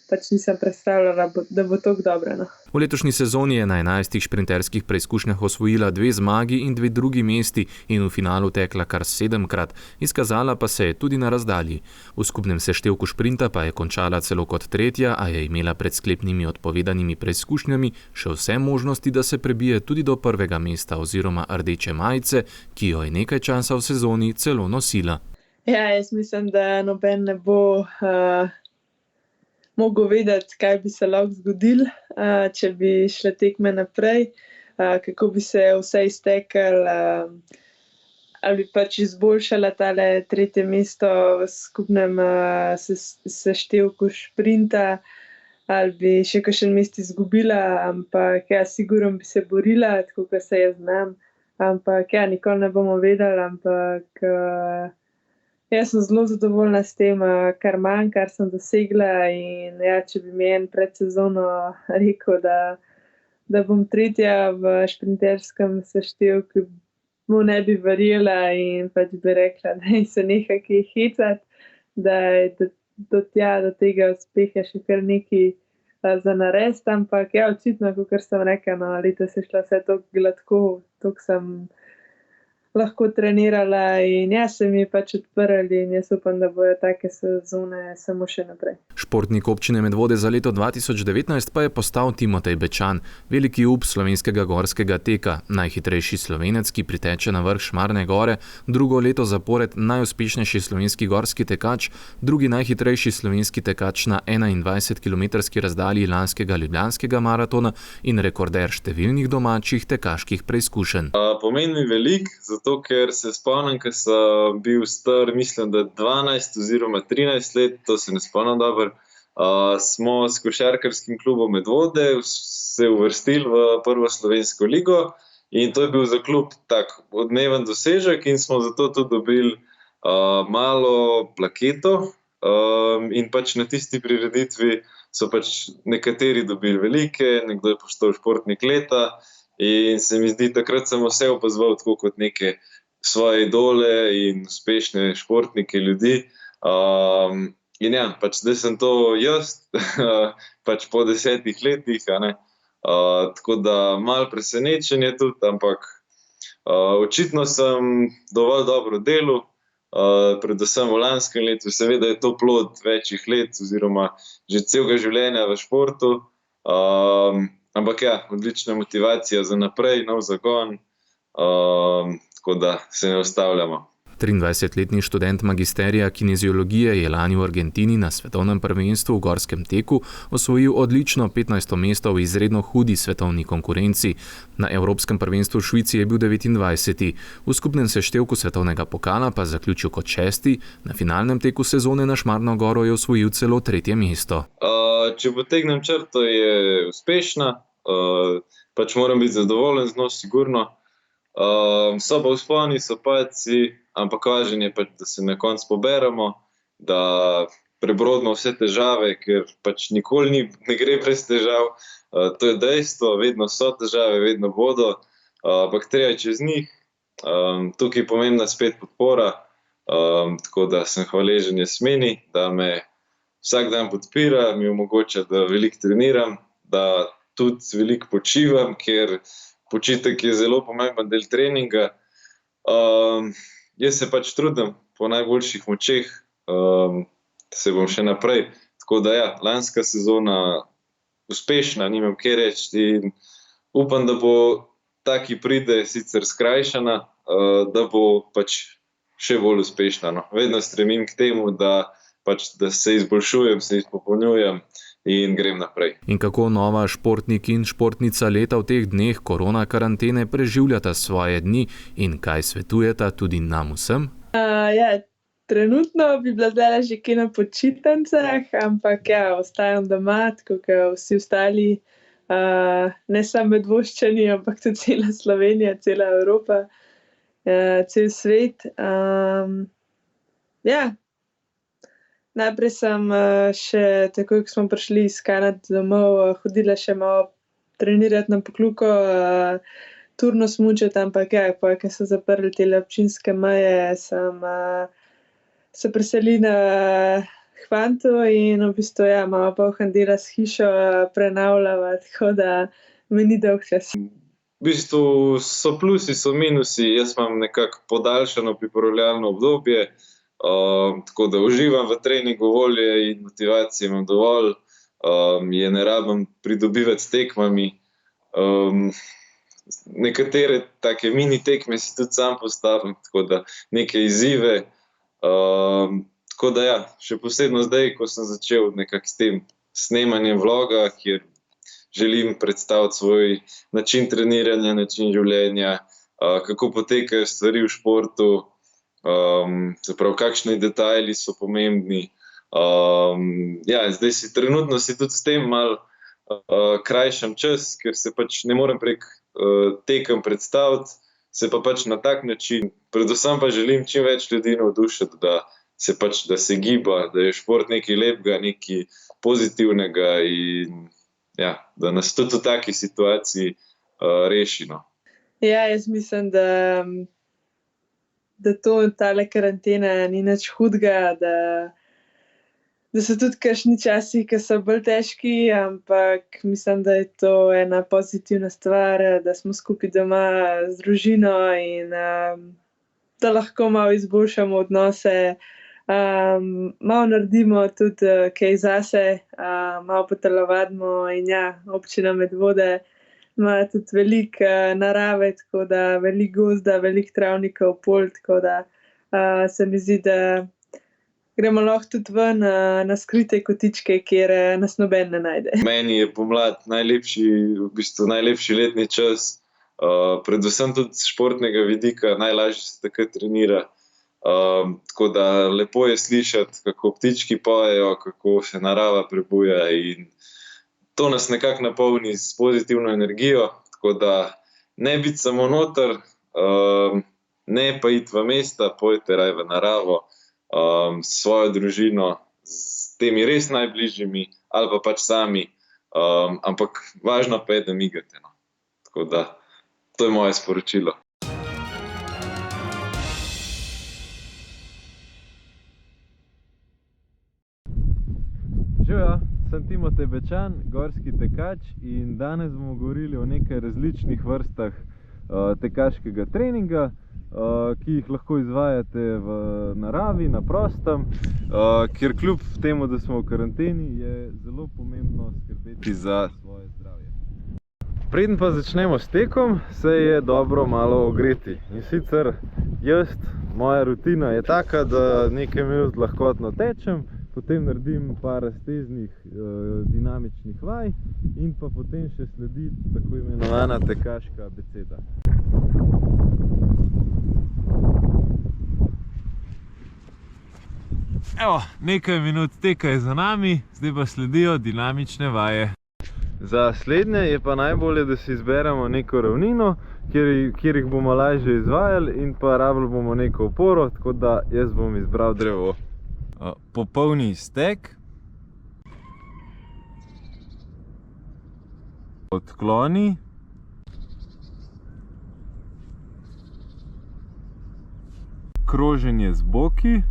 pač nisem predstavljala, da bo tako dobro. No. V letošnji sezoni je na 11 šprinterskih preizkušnjah osvojila 2 zmagi in 2 drugi mesti in v finalu tekla kar 7-krat, izkazala pa se je tudi na razdalji. V skupnem seštevku šprinta pa je končala celo kot 3., a je imela pred sklepnimi odpovedanimi preizkušnjami še vse možnosti, da se prebije tudi do 1. mesta oziroma rdeče majice, ki jo je nekaj časa v sezoni celo nosila. Ja, jaz mislim, da noben ne bo mogel vedeti, kaj bi se lahko zgodilo, če bi šle tekme naprej, kako bi se vse izteklo, ali bi pač izboljšala tale 3. mesto v skupnem seštevku šprinta, ali bi še kakšen mest izgubila, ampak ja, sigurno bi se borila, tako kot se jaz znam, ampak ja, nikoli ne bomo vedeli, ampak jaz sem zelo zadovoljna s tem, kar imam, kar sem dosegla in ja, če bi mi en pred sezono rekel, da bom 3. v šprinterskem seštevku, mu ne bi verjela in pač bi rekla, da se neha kaj hecati, da je do tega uspeha še kar nekaj za narediti, ampak ja, očitno, kakor sem rekla, no, letos je šlo vse tako gladko, tako sem lahko trenirala in ja, se mi je pač odprli in jaz upam, da bojo take sezone samo še naprej. Športnik občine Medvode za leto 2019 pa je postal Timotej Bečan, veliki up slovenskega gorskega teka, najhitrejši Slovenec, ki priteče na vrh Šmarne gore, drugo leto zapored najuspešnejši slovenski gorski tekač, drugi najhitrejši slovenski tekač na 21-kilometrski razdalji lanskega ljubljanskega maratona in rekorder številnih domačih tekaških preizkušenj. Pomeni mi veliko, zato ker se spomnim, ko sem bil star, mislim, da 12 oziroma 13 let, to se ne spomnim dobro, smo s košarkarskim klubom Medvode se uvrstili v prvo slovensko ligo in to je bil za klub tak odmeven dosežek in smo zato tudi dobili malo plaketo in pač na tisti prireditvi so pač nekateri dobili velike, nekdo je postal športnik leta. In se mi zdi, takrat sem vse opazoval tako kot neke svoje idole in uspešne športnike ljudi. In ja, pač zdaj sem to jaz, pač po 10 letih, tako da malo presenečenje tudi, ampak očitno sem dovolj dobro delal, predvsem v lanskem letu, seveda je to plod večjih let oziroma že celega življenja v športu. Ampak ja, odlična motivacija za naprej, nov zagon, tako da se ne ustavljamo. 23-letni študent magisterija kineziologije je lani v Argentini na svetovnem prvenstvu v gorskem teku osvojil odlično 15. mesto v izredno hudi svetovni konkurenci. Na Evropskem prvenstvu v Švici je bil 29. V skupnem seštevku svetovnega pokala pa zaključil kot 6. Na finalnem teku sezone na Šmarno goro je osvojil celo 3. mesto. Če potegnem črto, je uspešna, pač moram biti zadovoljen z njo, sigurno. So pa vzponi, so padci, ampak važno je pač, da se na koncu poberemo, da prebrodimo vse težave, ker pač nikoli ne gre brez težav. To je dejstvo, vedno so težave, vedno bodo, ampak treba čez njih. Tukaj je pomembna spet podpora, tako da sem hvaležen Jasmini, da me vsak dan podpira, mi omogoča, da veliko treniram, da tudi veliko počivam, ker počitek je zelo pomemben del treninga. Jaz se pač trudim po najboljših močeh, se bom še naprej. Tako da ja, lanska sezona uspešna, nimam kaj reči in upam, da bo ta, ki pride, sicer skrajšana, da bo pač še bolj uspešna. No. Vedno stremim k temu, da se izboljšujem, se izpopolnjujem in grem naprej. In kako nova športnik in športnica leta v teh dneh korona karantene preživljata svoje dni in kaj svetujeta tudi nam vsem? Trenutno bi bila zdaj že kje na počitnicah, ampak ja, ostajam doma, tako kot vsi ostali, ne samo Medvoščani, ampak tudi cela Slovenija, cela Evropa, cel svet. Najprej sem še, takoj ko smo prišli iz Kanade domov, hodila še malo trenirati na Pokljuko, turno smučati, ampak ja, ko so zaprli te občinske meje, sem se preselila na Hvanto in v bistvu malo pa ohandela s hišo, prenavljala, tako da me ni dolg čas. V bistvu so plusi, so minusi, jaz imam nekako podaljšano pripravljalno obdobje, tako da uživam v treningu, volje in motivacije imam dovolj, je ne rabim pridobivati s tekmami. Nekatere take mini tekme si tudi sam postavim, tako da neke izzive. Tako da ja, še posebno zdaj, ko sem začel nekako s tem snemanjem vloga, kjer želim predstaviti svoj način treniranja, način življenja, kako potekajo stvari v športu, kakšni detajli so pomembni. Zdaj trenutno si tudi s tem malo krajšam čas, ker se pač ne morem prek tekem predstaviti, se pa pač na tak način, predvsem pa želim čim več ljudi navdušiti, da se giba, da je šport nekaj lepega, nekaj pozitivnega in da nas tudi v taki situaciji reši. No. Ja, jaz mislim, da tale karantena ni nič hudega, da so tudi kakšni časi, ki so bolj težki, ampak mislim, da je to ena pozitivna stvar, da smo skupaj doma z družino in da lahko malo izboljšamo odnose, malo naredimo tudi kaj zase, malo potelovadimo in občina Medvode ima tudi veliko narave, tako da veliko gozda, veliko travnikov, polj, tako da se mi zdi, da gremo lahko tudi ven na skrite kotičke, kjer nas noben ne najde. Meni je pomlad najlepši letni čas, predvsem tudi z športnega vidika, najlažje se takrat trenira. Tako da lepo je slišati, kako ptički pojejo, kako se narava prebuja in to nas nekako napolni s pozitivno energijo, tako da ne biti samo noter, ne pa iti v mesta, pojte raje v naravo, s svojo družino, s temi res najbližjimi ali pa pač sami, ampak važno pa je, da migate. No. Tako da to je moje sporočilo. Živijo, sem Timotej Bečan, gorski tekač in danes bomo govorili o nekaj različnih vrstah tekaškega treninga, ki jih lahko izvajate v naravi, na prostem, kjer kljub temu, da smo v karanteni, je zelo pomembno skrbeti za svoje zdravje. Preden pa začnemo s tekom, se je dobro malo ogreti. In sicer moja rutina je taka, da nekaj minut lahkotno tečem, potem naredim par razteznih dinamičnih vaj in pa potem še sledi tako imenovana tekaška abeceda. Evo, nekaj minut teka je za nami, zdaj pa sledijo dinamične vaje. Za slednje je pa najbolje, da si izberemo neko ravnino, kjer jih bomo lažje izvajali in pa rabili bomo neko oporo, tako da jaz bom izbral drevo. Popolni iztek, odkloni, kroženje z boki,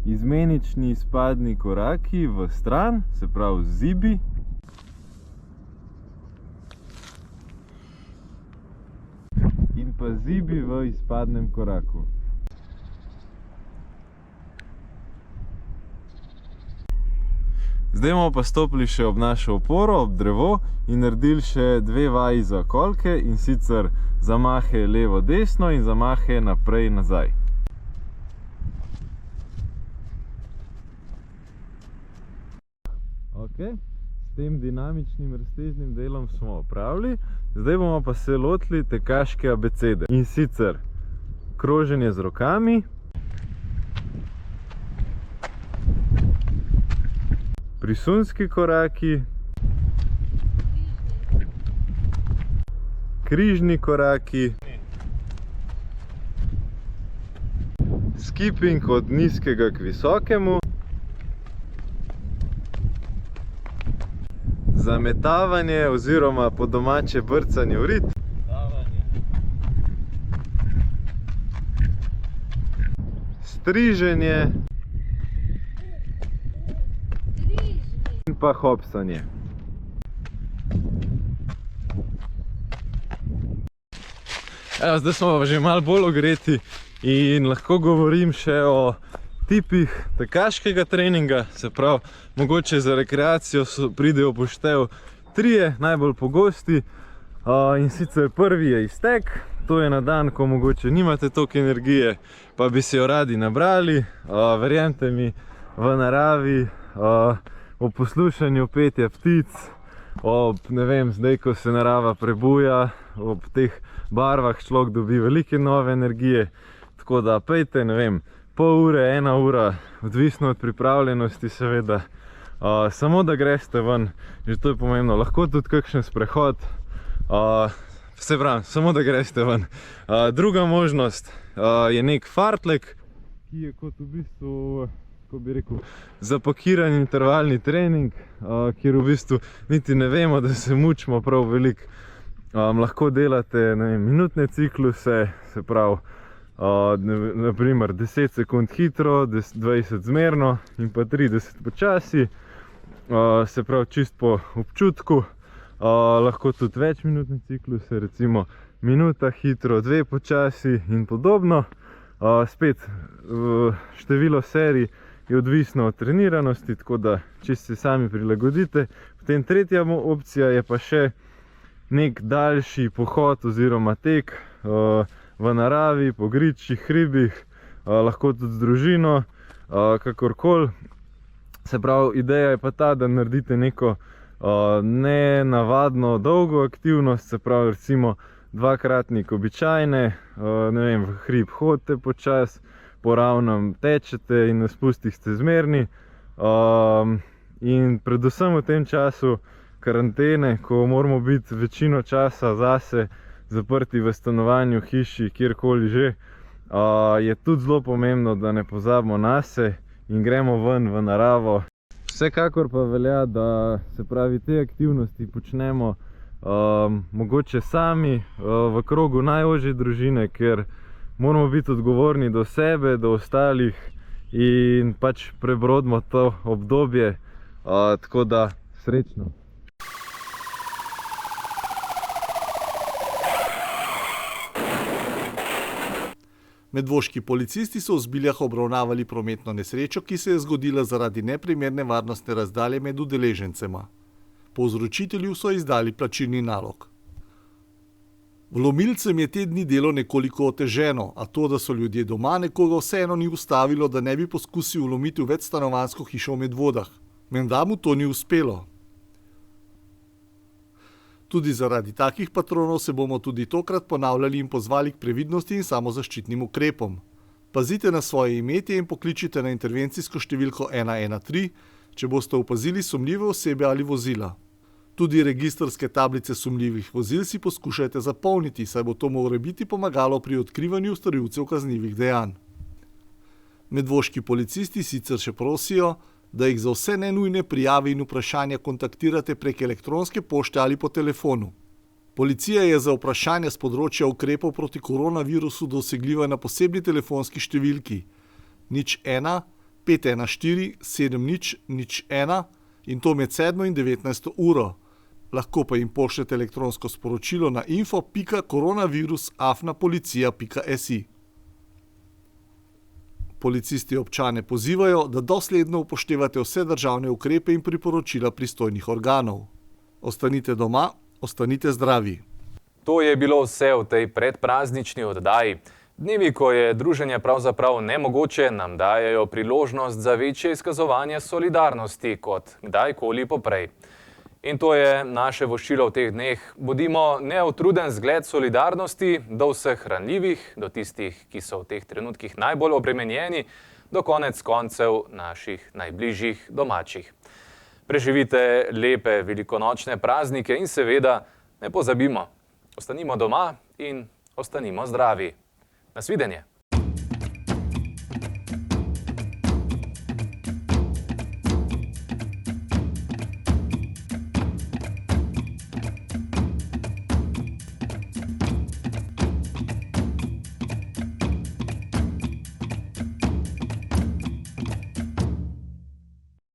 izmenični izpadni koraki v stran, se pravi zibi, in pa zibi v izpadnem koraku. Zdaj bomo pa stopili še ob našo oporo, ob drevo in naredili še dve vaji za kolke, in sicer zamahe levo-desno in zamahe naprej-nazaj. S tem dinamičnim razteznim delom smo opravili, zdaj bomo pa se lotili tekaške abecede. In sicer kroženje z rokami, prisunski koraki, križni koraki, skipping od nizkega k visokemu, zametavanje oziroma po domače brcanje v rit, striženje in pa hopsanje. Evo, zdaj smo pa že malo bolj ogreti in lahko govorim še o tipih tekaškega treninga, se pravi, mogoče za rekreacijo pridejo v poštev trije najbolj pogosti, in sicer prvi je iztek, To je na dan, ko mogoče nimate toliko energije, pa bi se jo radi nabrali. Verjemite mi, v naravi, ob poslušanju petja ptic, ne vem, zdaj, ko se narava prebuja, ob teh barvah človek dobi velike nove energije. Tako da pejte, ne vem, pol ure, 1 ura, odvisno od pripravljenosti seveda. Samo da greste ven, že to je pomembno. Lahko tudi kakšen sprehod. Se pravi, samo da greste ven. Druga možnost je nek fartlek, ki je kot v bistvu, kako bi rekel, zapakiran intervalni trening, kjer v bistvu niti ne vemo, da se mučimo prav veliko. Lahko delate, ne vem, minutne cikluse, se pravi, naprimer 10 sekund hitro, 20 zmerno in pa 30 počasi, se pravi čist po občutku. Lahko tudi večminutne cikluse, recimo minuta hitro, 2 počasi in podobno. Spet število serij je odvisno od treniranosti, tako da čisto se sami prilagodite. Potem tretja opcija je pa še nek daljši pohod oziroma tek v naravi, po gričih, hribih, lahko tudi z družino, kakorkoli. Se pravi, ideja je pa ta, da naredite neko nenavadno dolgo aktivnost, se pravi recimo 2-kratnik običajne, ne vem, v hrib hodite počas, po ravnem tečete in na spustih ste zmerni. In predvsem v tem času karantene, ko moramo biti večino časa zase zaprti v stanovanju, hiši, kjerkoli že, je tudi zelo pomembno, da ne pozabimo nase in gremo ven v naravo. Vsekakor pa velja, da se pravi te aktivnosti počnemo mogoče sami, v krogu najožje družine, ker moramo biti odgovorni do sebe, do ostalih in pač prebrodimo to obdobje, tako da srečno. Medvoški policisti so v Zbiljah obravnavali prometno nesrečo, ki se je zgodila zaradi neprimerne varnostne razdalje med udeležencema. Povzročitelju so izdali plačilni nalog. Vlomilcem je te dni delo nekoliko oteženo, a to, da so ljudje doma, nekoga vseeno ni ustavilo, da ne bi poskusil vlomiti v večstanovanjsko hišo v Medvodah. Menda mu to ni uspelo. Tudi zaradi takih patronov se bomo tudi tokrat ponavljali in pozvali k previdnosti in samozaščitnim ukrepom. Pazite na svoje imetje in pokličite na intervencijsko številko 113, če boste opazili sumljive osebe ali vozila. Tudi registrske tablice sumljivih vozil si poskušajte zapolniti, saj bo to morebiti pomagalo pri odkrivanju storilcev kaznivih dejanj. Medvoški policisti sicer še prosijo, da jih za vse nenujne prijave in vprašanja kontaktirate prek elektronske pošte ali po telefonu. Policija je za vprašanja s področja ukrepov proti koronavirusu dosegljiva na posebni telefonski številki 01 514 7001 in to med 7 in 19 uro. Lahko pa jim pošljete elektronsko sporočilo na info.coronavirus@policija.si. Policisti občane pozivajo, da dosledno upoštevate vse državne ukrepe in priporočila pristojnih organov. Ostanite doma, ostanite zdravi. To je bilo vse v tej predpraznični oddaji. Dnevi, ko je druženje pravzaprav nemogoče, nam dajejo priložnost za večje izkazovanje solidarnosti kot kdajkoli poprej. In to je naše voščilo v teh dneh. Bodimo neutruden zgled solidarnosti do vseh ranljivih, do tistih, ki so v teh trenutkih najbolj obremenjeni, do konec koncev naših najbližjih domačih. Preživite lepe velikonočne praznike in seveda ne pozabimo, ostanimo doma in ostanimo zdravi. Nasvidenje!